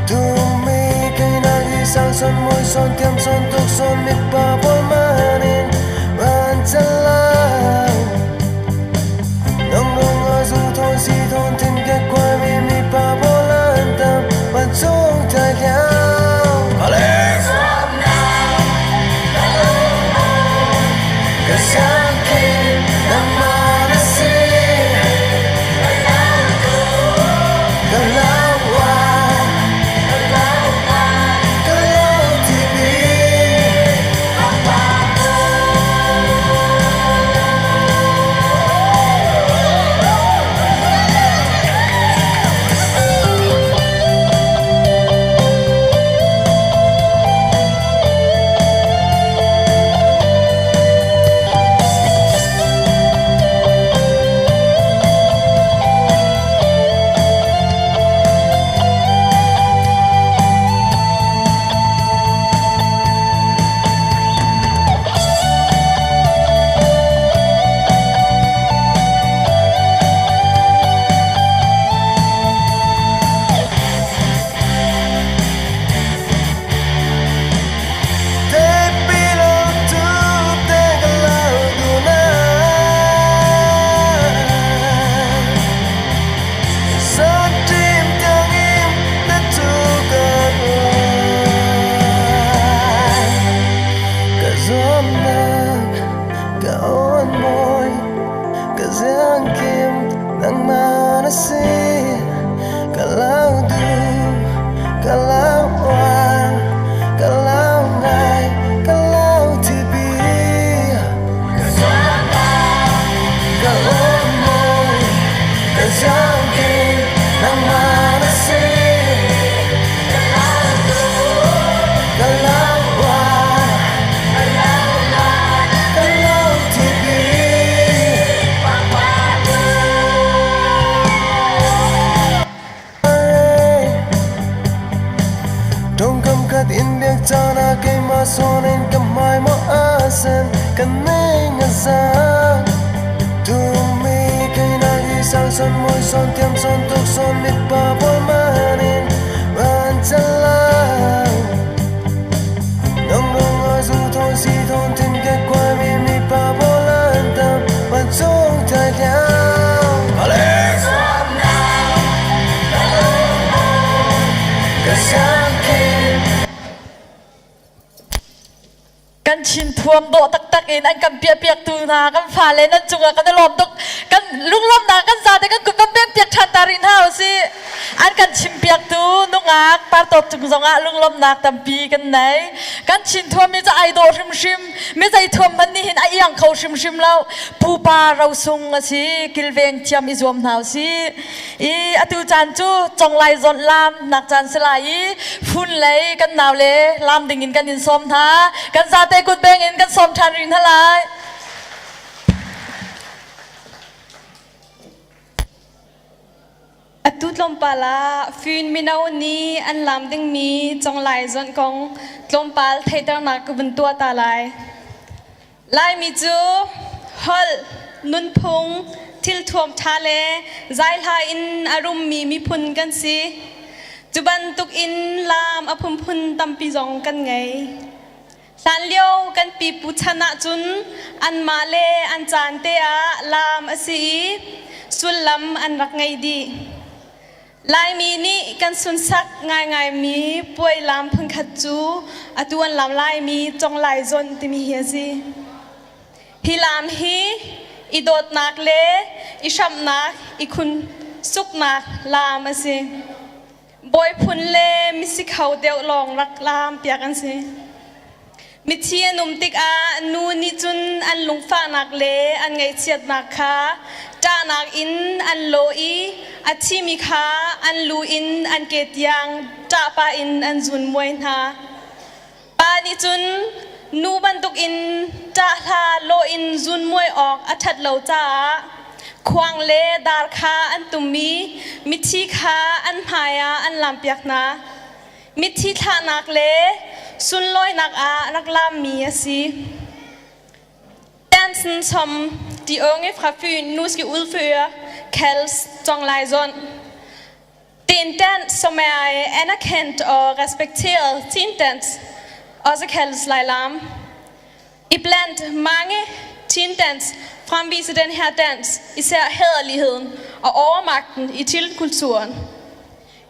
tu mi kay nagisang son mo'y son tiam son tuk son mit pa boy manin ran talang nong nong azu thon si thon tin ke kwai mi pa bolan tam ban chung ta liao Alex Kasangkin ng manasin Galawan Galaw TV sonen kamai mo asan kaneng azan tu mi kay nagisang son mo'y son tiam son tuk son mit pa boy manin ran talang nong nong azu thon si thon tin ke kwai mi pa bolan tam ban chung ta liao Alex Kasangkin kan chin thuam do tak tak in an kan pia piak tu na kan pha le nan chunga kan lom tok kan lung lom na kan za de kan kup bam piak than tarin hau si an kan chim piak tu nungak par to chung zonga lung lom nak tam pi kan nai kan chin thuam mi za ai do shim shim mi zai thuam man ni hin ai yang khau shim shim lau pu pa rau sung si kilveng chiam i zom hau si i atu chan chu chong lai zon lam nak chan selai phun lei kan naw le lam ding in kan in som tha kan za te kut beng in kan som than rin thalai atut lom pala fin minau ni an lam ding mi chong lai zon kong lom pal thaitar na ku bun tua ta lai mi chu hol nun phung thil thuam thale zai la in arum mi phun kan si chuban tuk in lam aphum phun tampi zong kan ngai san liao kan pi pu chana chun an ma le an chan te a lam asi sul lam an rak ngai di lai mi ni kan sun sak ngai mi poi lam phun khat chu atuan lam lai mi chong lai zon ti mi hi si hi lam hi idot nak le isham nak ikhun suk nak lam asi boy phun le mi si khau deu long rak lam pia kan si mi chia num tik a nu ni chun an lung fa nak le an ngai chiat nak kha ta nak in an lo i a chi mi kha an lu in an ke tiang ta pa in an zun moi na pa ni chun nu ban tuk in ta tha lo in zun moi ok a that lo cha khwang le dar kha an tumi mi thi kha an phaya an lam piak na mi thi tha nak le sun loi nak a nak lam mi asi tan sin som de unge fra Fyn nu skal udføre, kaldes Zonglai-zon. Det er en dans, som er anerkendt og respekteret teendans, også kaldes Lailam. Iblandt mange teendans fremviser den her dans især hæderligheden og overmagten i tilkulturen.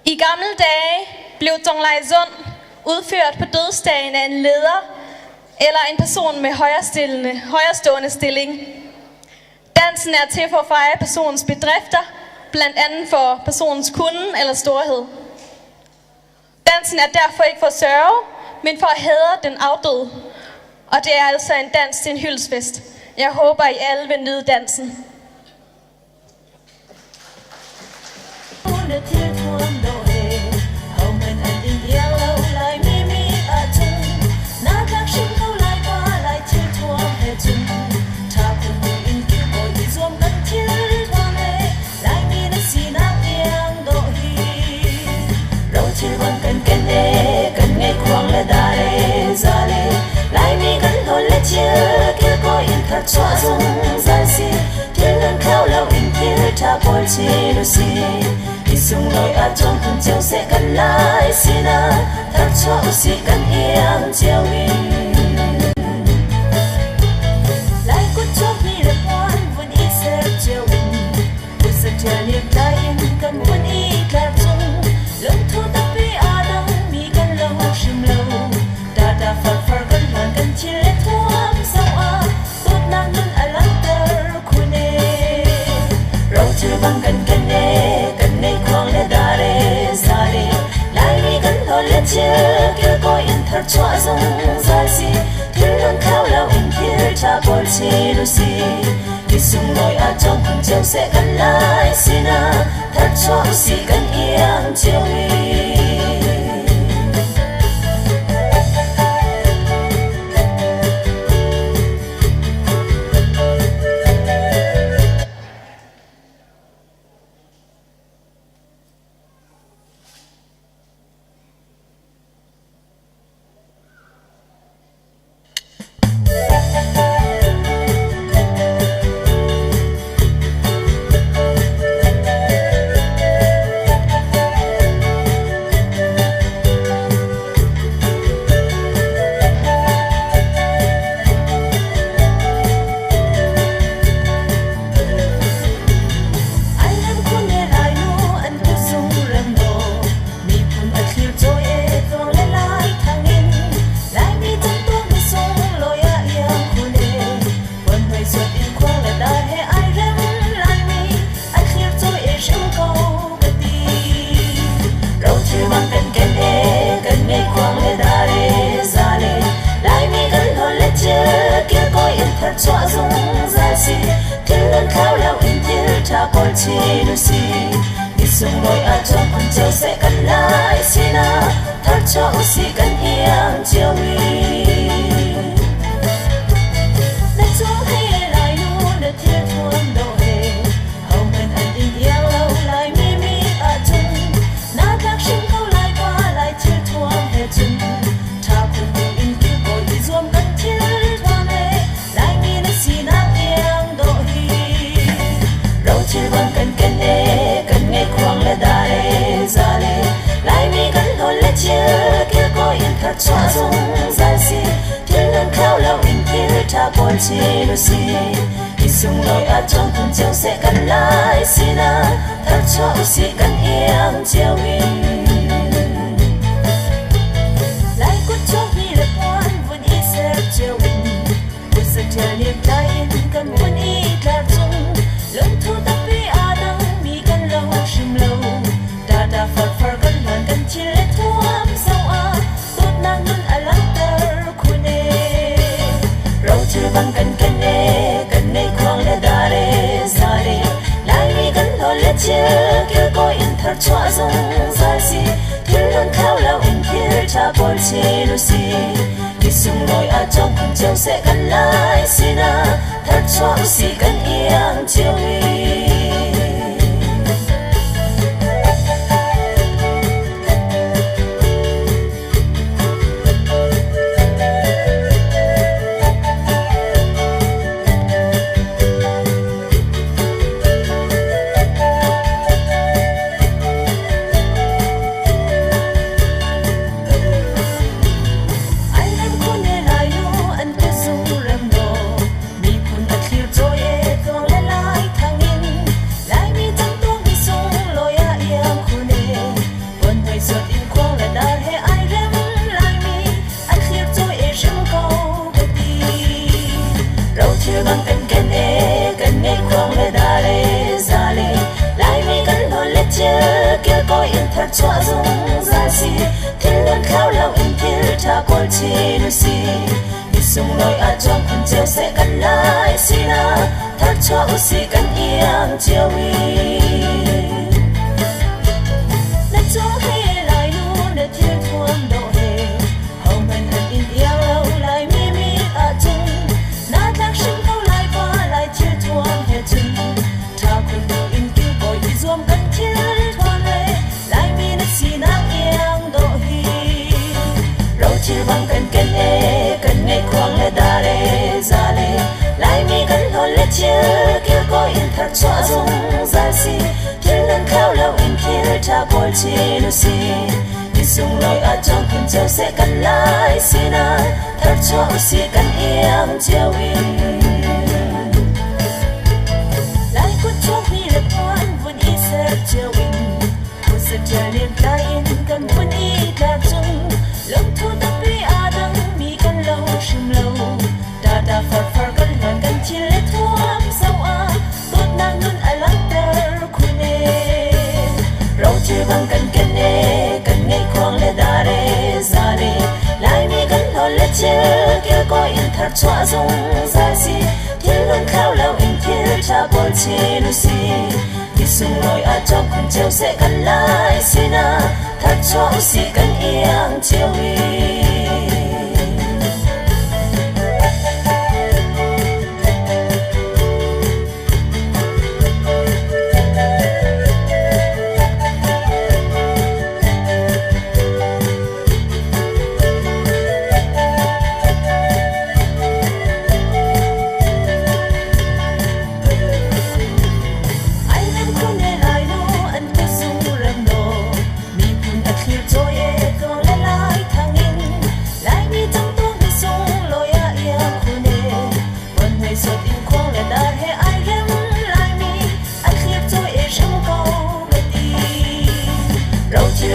I gamle dage blev Zonglai-zon udført på dødsdagen af en leder eller en person med højrestående stilling. Dansen er til for at fejre personens bedrifter, blandt andet for personens kunden eller storhed. Dansen er derfor ikke for at sørge, men for at hædre den afdøde. Og det er altså en dans til en hyldestfest. Jeg håber, I alle vil nyde dansen. Chua dung dài si thiên ngân khao lâu in thiên cha bồi chi lu si isung loi a trong cùng chiều sẽ cần lại sina thắt chua u si cần yên chiều mi lại cút chốc mi đẹp ngoan vẫn ít sẽ chiều in u sẽ chờ niềm ta in cần vẫn ít là chung lớn thu ta bi a đăng mi cần lâu sim lâu ta phật phật cần hoàn cần chi lệ thuam sao a nang nun alantar khune rau chir bang kan ne kwang le dare sare lai mi kan lo le chir kil ko in thar chwa zong zai si thil nun khao lo in thil cha bol chi lu si isung loi a trong kun cheu se kan lai sina thar chwa si kan iang cheu mi chua dung dài si thiên ngân khao lâu in thiên cha bồi chi lu si isung loi a trong cùng chiều sẽ cần lại sina thắt cho u si cần iang chiều mi na cho hay lại nu na thiên thuông đâu he hầu men anh in iang lâu lại mi a chung na thác sinh câu lại qua lại thiên thuông he chung cha cùng in kiêu bồi đi zoom cần thiên chir bang kan ne kwang le dare zale lai mi kan lo le chir kil ko in thar chwa zong zai si thil ngân khao lo in thil cha bol chi lu si isung loi a trong kun cheu se kan lai sina thar chwa u si kan iang cheu mi lai kut chok mi le pon vun i se cheu in u se tel niềm ta in kan vun i tlar chung lớn thu ta ta phật phật cần hoàn cần chi lệ thuam sao a tốt nang nun alantar khune rau chir bang kan ne kwang le dare sare lai mi kan lo le chir kil ko in thar chwa zong zai si thil nun khao lo in thil cha bol chi lu si isung loi a trong kun cheu se kan lai sina thar chwa si kan iang cheu mi in thật chua dung ra si thiên luôn khao lâu in thiên cha col chi nu si sung loi a trong kun treo sẽ cắn lại xin à thật chua u si cắn iang chiều wi na cho he lại nu na thiên thuông độ he hầu mình hận in iang lâu lại mi mi a chung na thác sinh câu lại qua lại thiên thuông he chung cha kun độ in kêu gọi đi zoom cắn thiên thuông lệ lại mi na si na iang độ hi rau chiều bằng cắn cắn e cắn ngay khoang lệ đa lệ ra lệ lại mi cắn hồn lệ chiều kêu gọi in thật chua dung ra si thiên lần khao lâu in thiên cha col chi nu si đi sung loi a trong kun treo sẽ cắn lại xin à thật chua u si cắn iang chiều wi lại cút chua hi lệ quan vun i sẽ chiều wi u sẽ chiều liền ta in cắn vun i ta chung lòng thu ta bi a đắng mi cắn lâu shim lâu da da far far cắn hoàn cắn chi lệ thuam sao a tốt nang nun a lăng ter khune rau chiều bằng cắn cắn e cắn ngay khoang lệ đa lệ ra lệ lại mi cắn hồn lệ chiều kêu gọi in thật chua dung ra si thiên luôn khao lâu in thiên cha col chi nu si đi sung loi a trong kun treo sẽ cắn lại xin à thật chua u si cắn iang chiều wi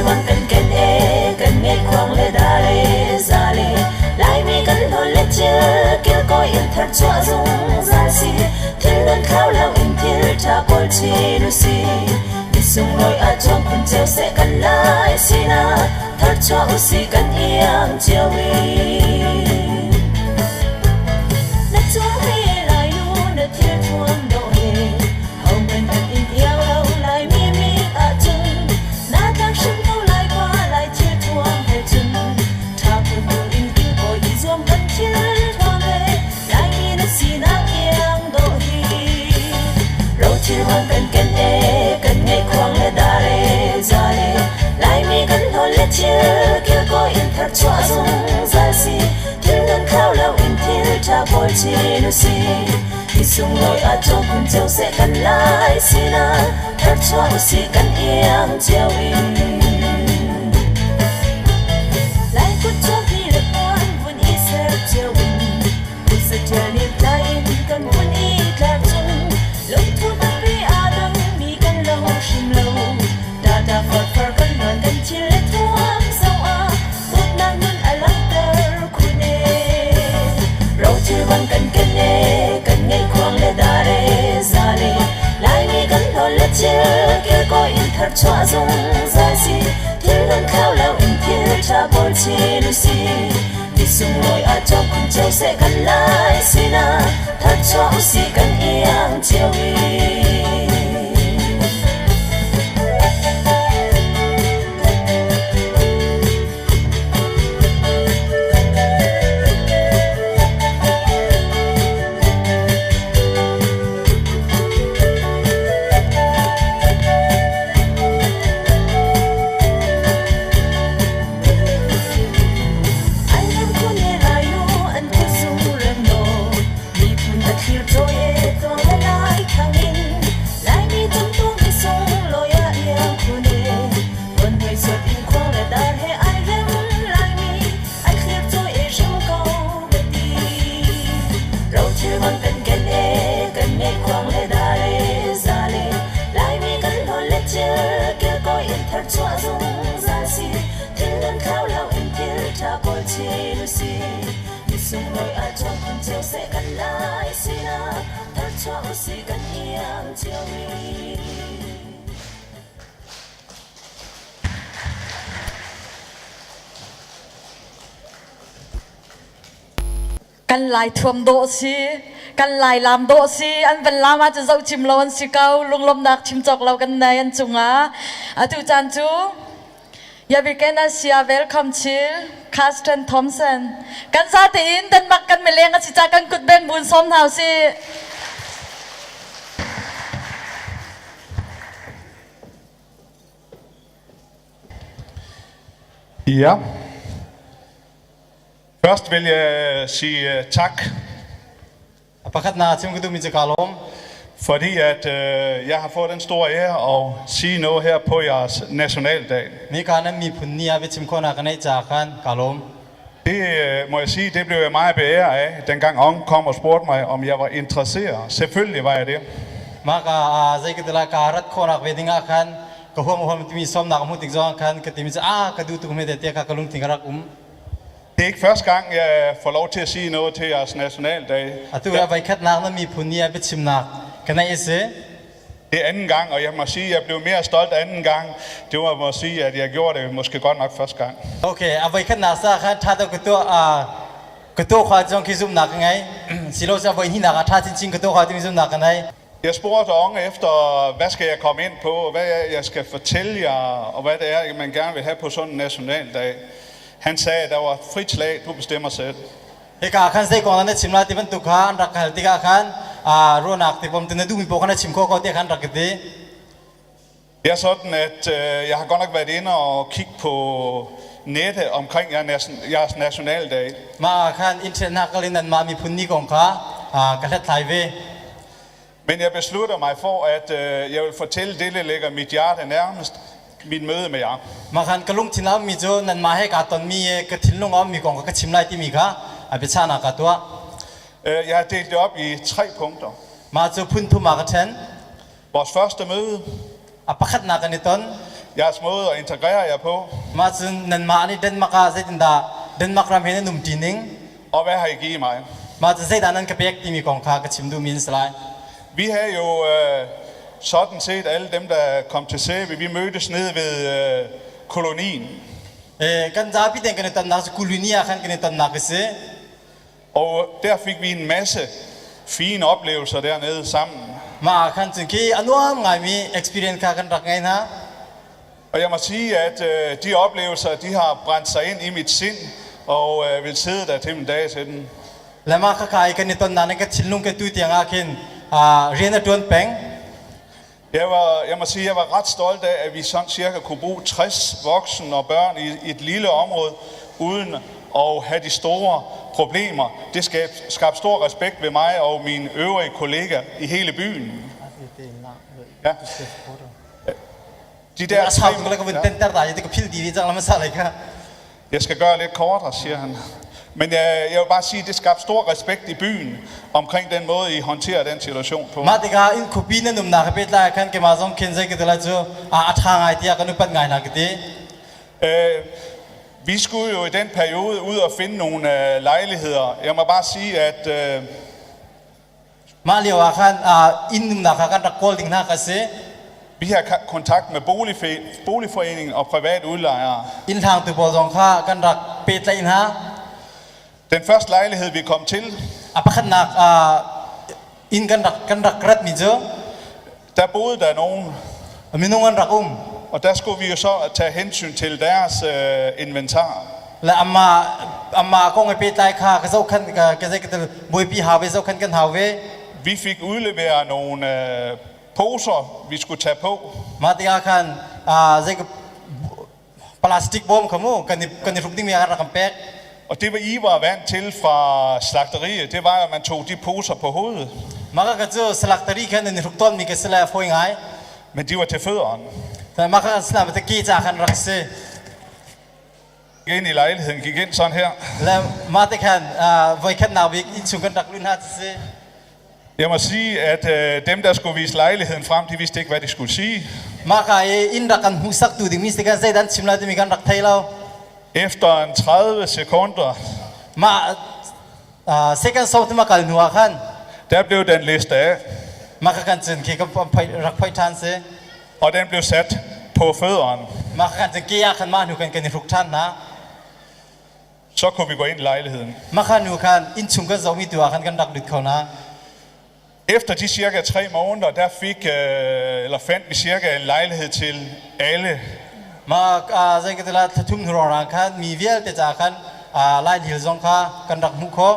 bằng cắn cắn e cắn ngay khoang lệ đa lệ ra lệ lại mi cắn hồn lệ chiều kêu gọi in thật chua dung ra si thiên luôn khao lâu in thiên cha col chi nu si đi sung loi a trong kun treo sẽ cắn lại xin à thật chua u si cắn iang chiều wi na cho he lại nu na thiên thuông độ he hầu mình hận in iang lâu lại mi mi a chung na thác sinh câu lại qua lại thiên thuông he chung cha kun độ in kêu gọi đi zoom cắn thiên thuông lệ lại mi na si na iang độ hi rau chiều bằng cắn cắn e cắn ngay khoang lệ đa lệ ra lệ lại mi cắn hồn lệ chiều kêu gọi in thật chua dung ra si thiên luôn khao lâu in thiên cha col chi nu si đi sung loi a trong kun treo sẽ cắn lại xin à thật chua u si cắn iang chiều wi lại cút chua hi lệ quan vun i sẽ chiều wi u sẽ chiều liền ta in cắn vun i ta chung lòng thu ta bi a đắng mi cắn lâu shim lâu da da far far cắn hoàn cắn chi lệ thuam sao a tốt nang nun a lăng ter khune rau chiều bằng cắn cắn e cắn ngay khoang lệ đa lệ ra lệ lại mi cắn hồn lệ chiều kêu gọi in thật chua dung ra si thiên luôn khao lâu in thiên cha col chi nu si đi sung loi a trong kun treo sẽ cắn lại xin à thật chua u si cắn iang chiều wi sung loi a trong kun treo sẽ cắn lại xin à thật cho si cắn iang chiều wi กันลายท่วมโดสิกันลายลามโดสิอันเป็นลามาจะเจ้าชิมเราอันสิเกาลุงลมนักชิมจอกเรากันในอันจุงอ่ะอะทุจันจูอย่าไปแกน่าเสียเวลคัมชิลคาสตันทอมสันกันซาตินเดนมาร์กกันไม่เลี้ยงกันสิจากกันกุดเบงบุญสมเท่าสิ Ja. Først vil jeg sige tak, Pakhat na chim kudu mi chakalom. fordi at jeg har fået den store ære at sige noget her på jeres nationaldag. Mi kana mi punnia be chim kona kanai cha khan kalom. Det må jeg sige, det blev jeg meget beæret af, dengang Ong kom og spurgte mig, om jeg var interesseret. Selvfølgelig var jeg det. Maka zai kedala karat kona vedinga khan ko hom mi som na mu tik jong khan ke timi ka du tu me de te ka kalung tingarak Det er ikke første gang, jeg får lov til at sige noget til jeres nationaldag. Atu ya vai khat na mi punnia be chim na kanai ise. Det er anden gang, og jeg må sige, at jeg blev mere stolt anden gang. Det var, må sige, at jeg gjorde det måske godt nok første gang. Okay, vai khat na sa khan tha ko to kha jong ki zum na kangai. Silo sa vai hi na ka tha chin ko to kha ti zum na kanai. Jeg spurgte Unge efter, hvad skal jeg komme ind på, hvad jeg skal fortælle jer, og hvad det er, man gerne vil have på sådan en nationaldag. Han sagde, at der var frit slag, du bestemmer selv. Eka khan sei ko na chimla ti ban tu khan rak khal ti ka khan ronak ti bom tene du mi po kana chim ko te khan rak te. Det er sådan, at jeg har godt nok været inde og kigge på nettet omkring jeres nationaldag. Ma khan internet kalinan ma mi punni kong kha kalat thai ve. Men jeg beslutter mig for, at jeg vil fortælle det, der ligger mit hjerte nærmest, mit møde med jer. Ma khan kalung thina mi jo nan ma he ka ton mi ka thilung om mi kong ka chimlai ti mi kha abechana ka to. Jeg har delt det op i 3 punkter. Ma jo phun thu ma ka then Vores første møde, apakhat na kan ton jeres måde at integrere jer på, ma chun nan ma ni den ma ka zaitin da den ma kram he num tining og hvad har I givet mig? ma chu zai danan ka pek ti mi kong kha ka chim du min slai. Vi havde jo sådan set alle dem, der kom til Sæbe, vi mødtes nede ved kolonien. Kan ja pi den kan ton na kulunia khan kan ton na ka se. Og der fik vi en masse fine oplevelser dernede sammen. Ma khan chun ki anuam ngai mi experience kha kan rak ngai na. Og jeg må sige, at de oplevelser, de har brændt sig ind i mit sind, og vil sidde der til en dag til den. Lama kha kai kan ton na ka chilung ka tu tianga khin rena ton peng. Jeg må sige, at jeg var ret stolt af, at vi sådan cirka kunne bruge 60 voksne og børn i et lille område, uden at have de store problemer. Det skabte stor respekt ved mig og mine øvrige kollegaer i hele byen. Ja. De der 3 Jeg skal gøre lidt kortere, siger han. Men jeg vil bare sige, at det skabte stor respekt i byen omkring den måde, I håndterer den situation på. Vi skulle jo i den periode ud og finde nogle lejligheder. Jeg må bare sige, at vi har kontakt med boligforeningen og private udlejere. Den første lejlighed, vi kom til, der boede der nogen. Og der skulle vi jo så tage hensyn til deres inventar. Vi fik udleveret nogle poser, vi skulle tage på. Og det, I var vant til fra slagteriet, det var, at man tog de poser på hovedet. Men de var til fødderne. Ind i lejligheden, gik ind sådan her. Jeg må sige, at dem, der skulle vise lejligheden frem, de vidste ikke, hvad de skulle sige. Efter en 30 sekunder, der blev den listet af. Og den blev sat på fødderne. så kunne vi gå ind i lejligheden. ma khan nu khan in chung ka zomi tu khan kan dak lut khona Efter de cirka 3 måneder, der fandt vi cirka en lejlighed til alle. ma zai ka tala thum ro ra khan mi vial te cha khan lai hil zong kha kan dak mu kho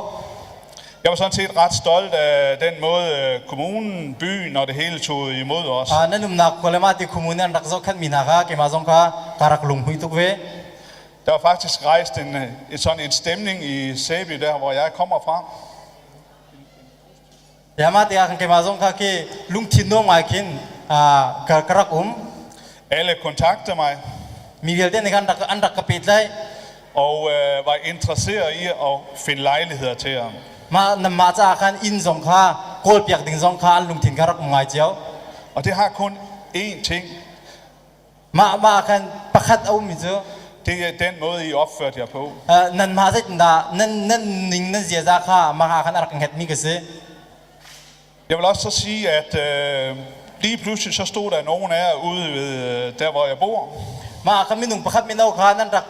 Jeg var sådan set ret stolt af den måde kommunen, byen og det hele tog imod os. nanum nak kolema ti khumunan dak zo khan mina kha ke ma zong kha karak lung hui tuk ve Der var faktisk rejst en stemning i Sæby, der hvor jeg kommer fra. ya te khan ke ma zong kha ke lung thin no ma kin karak Alle kontaktede mig mi vial te kan dak an dak ka pet lai og var interesseret i at finde lejligheder til ham. ma nam ma cha khan in zong kha kol piak ding zong kha an lung thin karak ngai chiao Og det har kun én ting. ma khan pakhat au mi zo Det er den måde, I opførte jer på. nan ma zai da nan ning nan zia za kha ma khan ar kan het mi ke se Jeg vil også så sige, at lige pludselig så stod der nogen af jer ude ved der, hvor jeg bor. ma khan mi nung pakhat mi nau kha nan rak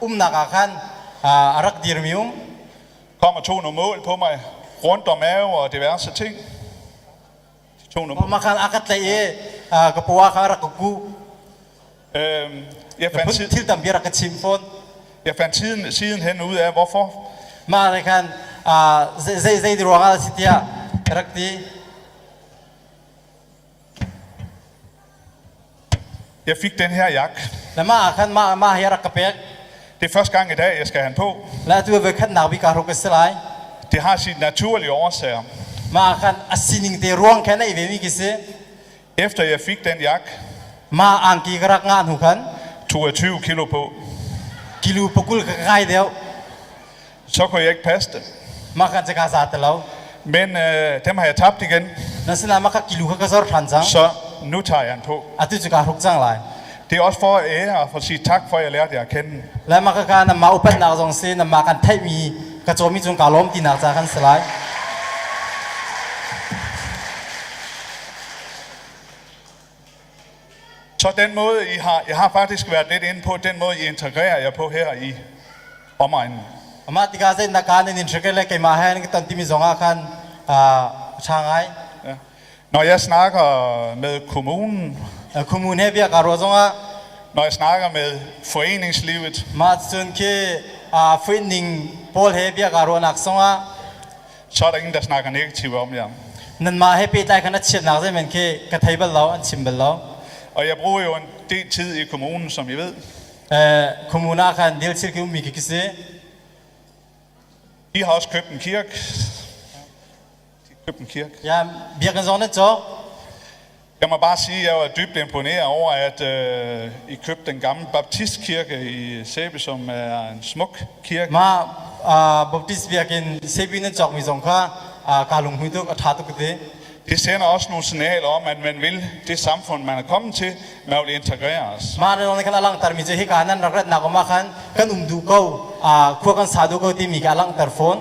na ka khan arak dir mium Kom og tog nogle mål på mig rundt om mave og diverse ting. De tog nogle mål. ma khan akat lai e ka puwa kha rak ku Jeg fandt siden hen ud af, hvorfor. ma khan zai ro ga sitia rak ti Jeg fik den her jakke. la ma khan ma ya rak ka pek Det er første gang i dag, jeg skal have den på. la tu ve khan na bi ka ro ka selai Det har sit naturlige årsager. ma khan asining te ruang khan ai ve mi ki se Efter jeg fik den jakke, ma ang ki ka rak ngan hu khan tog jeg 20 kilo på. kilu pokul ka kai deu Så kunne jeg ikke passe det. ma khan ka sa te lo Men dem har jeg tabt igen. na sina ma ka kilu ka zor than chang Så nu tager jeg den på. atu chu ka ruk chang lai Det er også for at ære og for at sige tak for, at jeg lærte jer at kende. la ma ka na ma upan na zong se na ma kan thai mi ka chomi chung ka lom ti na cha khan selai Så den måde, jeg har faktisk været lidt inde på, den måde, I integrerer jer på her i omegnen. ama ti ka zai na ka nin shekele ke ma ha ni tan ti mi zonga khan changai Ja. Når jeg snakker med kommunen, kommune he bia ka ro zonga når jeg snakker med foreningslivet, ma chun ke forening pol he bia ka ro nak zonga så er der ingen, der snakker negativt om jer. nan ma he pe tai kana chet nak zai men ke ka thai bal lo an chim bal lo Og jeg bruger jo en del tid i kommunen, som I ved. kommuna khan del sir ke mi ke kise I har også købt en kirke. Købt en kirke. ya bia kan zong na cho Jeg må bare sige, at jeg var dybt imponeret over, at I købte den gamle baptistkirke i Sæby, som er en smuk kirke. ma baptist bia ken sebi na chok mi zong kha ka lung hui tu atha tu ke Det sender også nogle signaler om, at man vil det samfund, man er kommet til, man vil integreres. ma ro ne kan alang tar mi je he ka nan rak na ko ma khan kan du ko khu kan sa du ko ti mi ka alang tar phone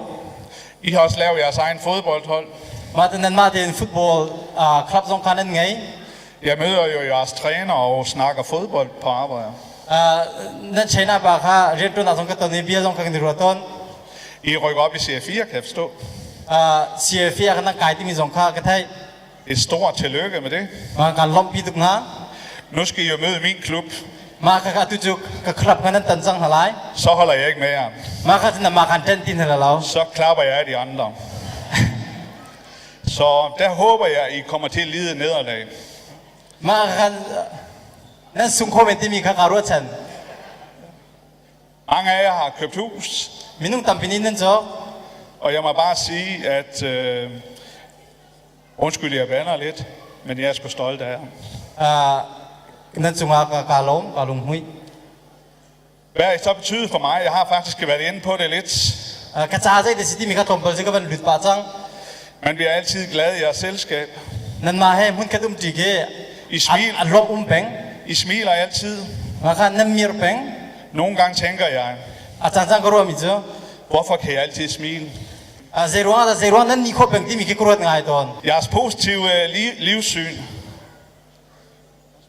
I har også lavet jeres egen fodboldhold. ma tan nan ma te football club zong khan ngai Jeg møder jo jeres træner og snakker fodbold på arbejde. nan china ba kha ret to na zong ka to ne bia zong ka ni ro ton I rykker op i C4, kan jeg forstå. sia fia kan kai ti mi zong kha ka thai Et stort tillykke med det. ma kan lom pi tuk na Nu skal I jo møde min klub. ma ka tu chu ka club kan tan sang halai Så holder jeg ikke med jer. ma ka tin ma kan ten tin hala Så klapper jeg af de andre. Så der håber jeg, at I kommer til at lide nederlag. ma kan nan sung ko men ti mi kha ka ro chan Mange af jer har købt hus. minung tam pinin nan cho Og jeg må bare sige, at undskyld, jeg bander lidt, men jeg er sgu stolt af jer. nan sunga ka lung hui Hvad har det så betydet for mig? Jeg har faktisk været inde på det lidt. ka cha zai de city mi ka tom pal se ka ban lut pa chang Man bliver altid glad i jeres selskab. nan ma he mun ka dum ti ge I smil. lom peng I smiler altid. ma khan nam mir peng Nogle gange tænker jeg, chang chang ko ro mi cho hvorfor kan jeg altid smile? zero nan ni ko peng ti mi ke kurot ngai ton Jeres positive livssyn.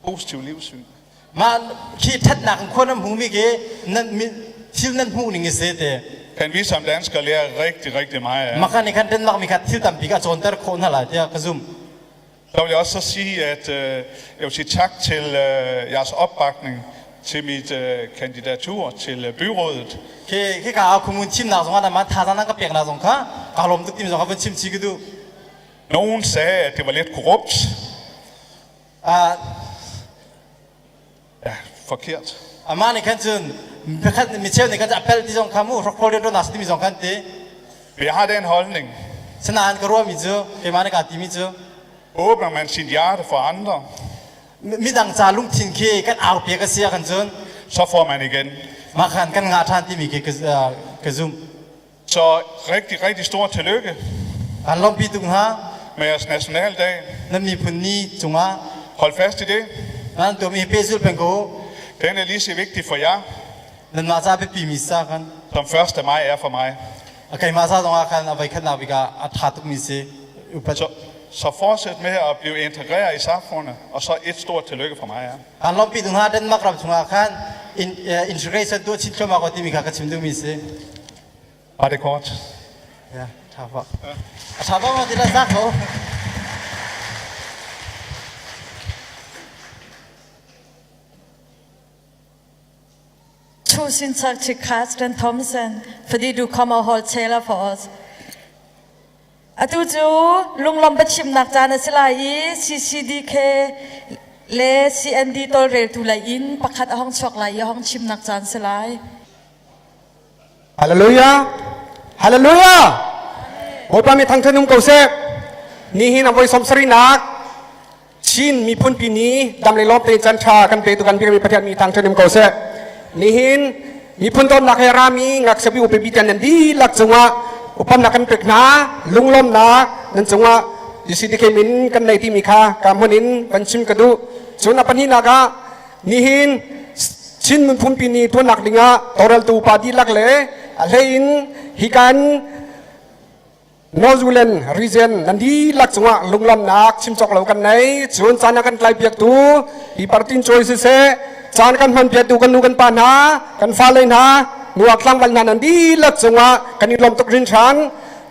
Positiv livssyn. ma ki that nak ko nam hu mi ge nan mi til nan hu ning se te kan vi som danskere lære rigtig, rigtig meget af. Maka ni kan den mak mi kat til tam pika chon ter khon hala tia kazum. Så vil jeg også så sige, at jeg vil sige tak til jeres opbakning til mit kandidatur til byrådet. Ke ka kumun chim na zonga da ma tha na ka pek na zong kha kalom tuk tim zong ka chim chigidu. Nogen sagde, at det var lidt korrupt. Ja, forkert. Amani kan chun pekat mi cheu ni kan appel ti zong khamu rokol do nas ti mi zong kan ti. Jeg har den holdning. Sanan ka ro mi chu ke mane ka ti mi chu. Åbner man sit hjerte for andre, Mi dang cha lung thin ke kan au pe ka sia kan chun. så får man igen. Ma khan kan nga than ti mi ke kazum. Så rigtig, rigtig stort tillykke An lom pi tung ha med jeres nationaldag. nam mi phun ni chunga. Hold fast i det. Nan to mi pe sul pen ko. Den er lige så vigtig for jer, Nan ma cha pe pi mi sa kan. som 1. maj er for mig. Okay, ma sa zonga kan avai khan na biga athatuk mi se. Så fortsæt med at blive integreret i samfundet, og så et stort tillykke fra mig. Ja. An lom pi tung ha den mak rap chunga kan integration do chit choma ko ti mi ka ka chim du mi se. Var det kort? Ja, thafa. Thafa ma dila sa ko. Tusind tak til Christian Thomsen, fordi du kommer og holder taler for os. At du lung lom bachim nak jana sila i CCDK le CND tol rel tu la in pakhat ahong chok la i ahong chim nak jan sila. Hallelujah! Hallelujah! Opa mi thang thanum kause ni hi na voi som sari nak chin mi phun pi ni dam le lom te chan tha kan pe tu kan pi mi pathian mi thang thanum kause ni hin mi phun ton nak hera mi ngak sabi upe bi tan di lak chunga upam nak kan pek na lung lom na nan chunga CCDK min kan nei ti mi kha kam honin kan chim kadu chuna pani naga ni hin chin mun phun pi ni tu nak linga toral tu pa di lak le alein hikan North Zealand region nandi lak chunga lunglam nak chimchok lo kan nei chun chana kan klai piak tu hi partin choice se chan kan man piak tu kan nu kan pa na kan fa lein ha nuak tlang wal na nandi lak chunga kan ni lom tok rin chan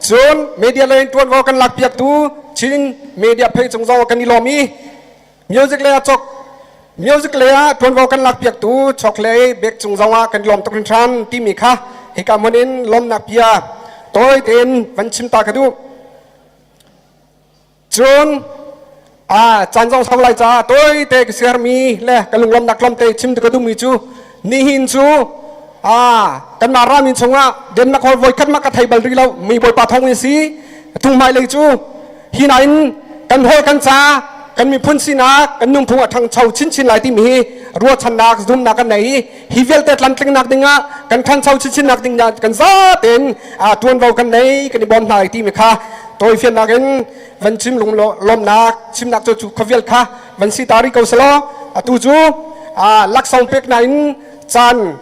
chun media lein tuan wo kan lak piak tu chin media phei chung zo kan ni lomi music le chok music le tuan wo kan lak piak tu chok le bek chung zo kan lom tok rin chan ti mi kha he ka monin lom nak pia tôi tên vẫn chim ta cái du chun chan dòng sau lại cha tôi tên cái xe mi lẽ cái lùng lâm đặc lâm tên chim cái du mi chu ni hin chu cái mà ra mình chung đến mà coi voi cắt mà cái thầy bal đi lâu mi bồi pa thong si thung mai lấy chu hi nãy cái hôi cái cha cái mi phun si na cái nung phun thằng chầu chín chín lại tìm hi ruột chăn nạc zoom nạc cái này hi vel tết lăn tinh nạc đinh cái thằng chầu chín chín nạc đinh cái giá tiền tuôn vào cái này cái bom này tìm kha tôi phiền nạc cái vẫn chim lùng lom nạc chim nạc cho chú khâu vel kha vẫn si tari câu salo tu chú lắc song pek này chan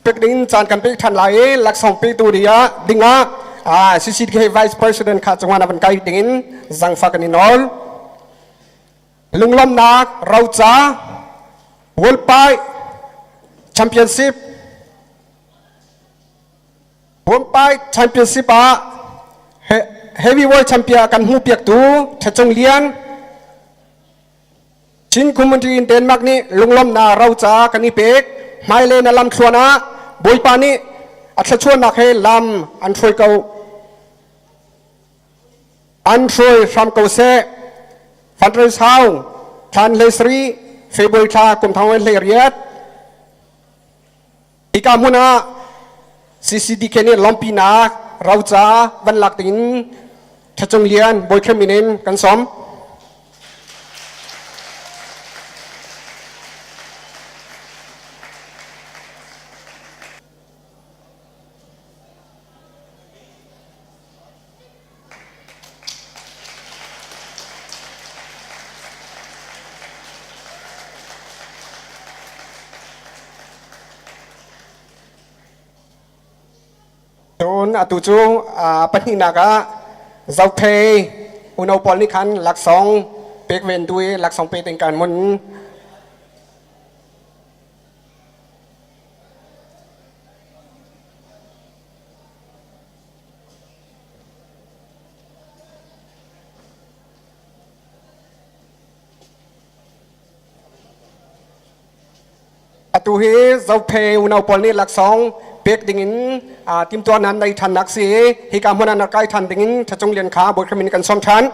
pek đinh chan kan pek than lại lắc song pek tu dia đinh CCDK Vice President kha chungwa na ban kai dingin zang fa kan inol lunglom nak raucha World Pai Championship Heavyweight Champion kan hu piak tu thachong lian chin community in Denmark ni lunglom na raucha kan ni pek mai le na lam thluana boipa ni athlachuan nak he lam an throi kau an throi from kau se fundraise how than le sri February tha kum thang le riat ika muna CCDK ni lompi na raucha van lak tin thachong lian boi kheminin kan som tu chu pani naga zau the unau pol ni khan lak song pek ven tui lak song pe ten kan mun tu hi zau phe unau pol ni lak song pek dingin tim tua nan dai than nak si hi ka mona na kai than dingin thachong lian kha boi khmin kan som than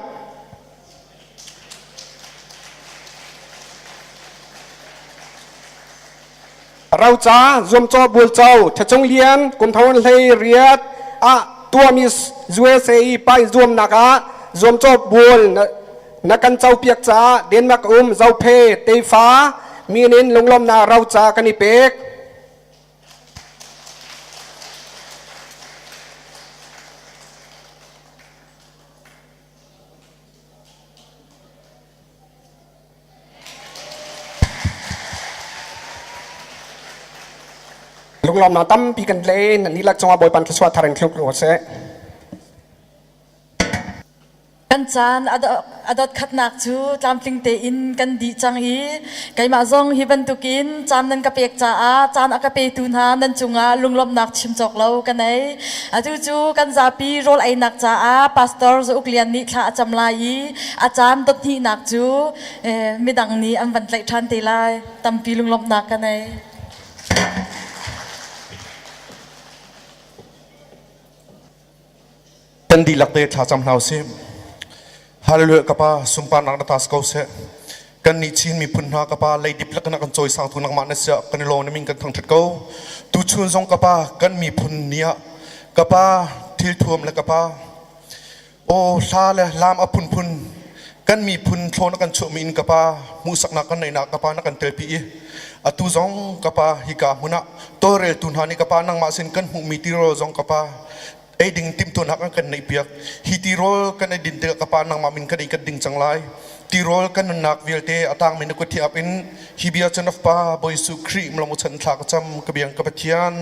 เราจ้าจวมจอบุลเจ้าถ้าจงเลียนกุมทวนเลยเรียดตัวมีจวยเสียไปจวมนักจวมจอบุลนักกันเจ้าเปียกจ้าเดนมักเจ้าเพเตฟ้ามีเน้นลงลมนาเราจ้ากันนี่เป็กลุงลอมนาตั้มปีกันเล่นนี่ลักจังหวะบอยปันทศวรรษทารันคลุกหัวเสกันจานอดขัดนักจูจามติงเตอินกันดีจังฮีไก่มาซองฮิบันตุกินจามนันกะเปียกจ้าจานอกะเปตุนหานันจุงลุงลมนักชิมจอกเรากันไหนจูกันจาปีโรลไอนักจ้าพาสตอร์อุกเลียนนิข้าจำลายอาจารย์ดที่นักจูไม่ดังนี้อันวันไหลทันเตลายตั้มปีลุงลมนักกันไหนกันดีหลักเตะชาจำเราเสียฮาเลลูยากับป้าสุมปานักตัสเขาเสกันนิชินมีพุนหากับป้าเลยดิบลักนักกันจอยสาวทุนักมันเสียกันโลนมิงกันทั้งทัดเขาตูชุนซองกับป้ากันมีพุนเนียกับป้าทิลทวมและกับป้าโอ้ซาเลลามอพุนกันมีพุนโทนักกันโชมินกับป้ามูสักนักกันในนักกับป้านักกันเตลปีอตูซองกับป้าฮิกามุนะโตเรลตุนหานี่กับป้านังมาสินกันหูมีติโรซองกับป้าไอ้ดิ่งติมตัวนักกันในเปียกฮิติโรลกันไอ้ดินเตะกับปานังมามินกันไอ้กันดิ่งจังไรติโรลกันนักวิลเตอต่างมินกุฏิอับอินฮิบิอาจันฟปาบอยสุครีมลมุชันทากจำกระเบียงกระเทียน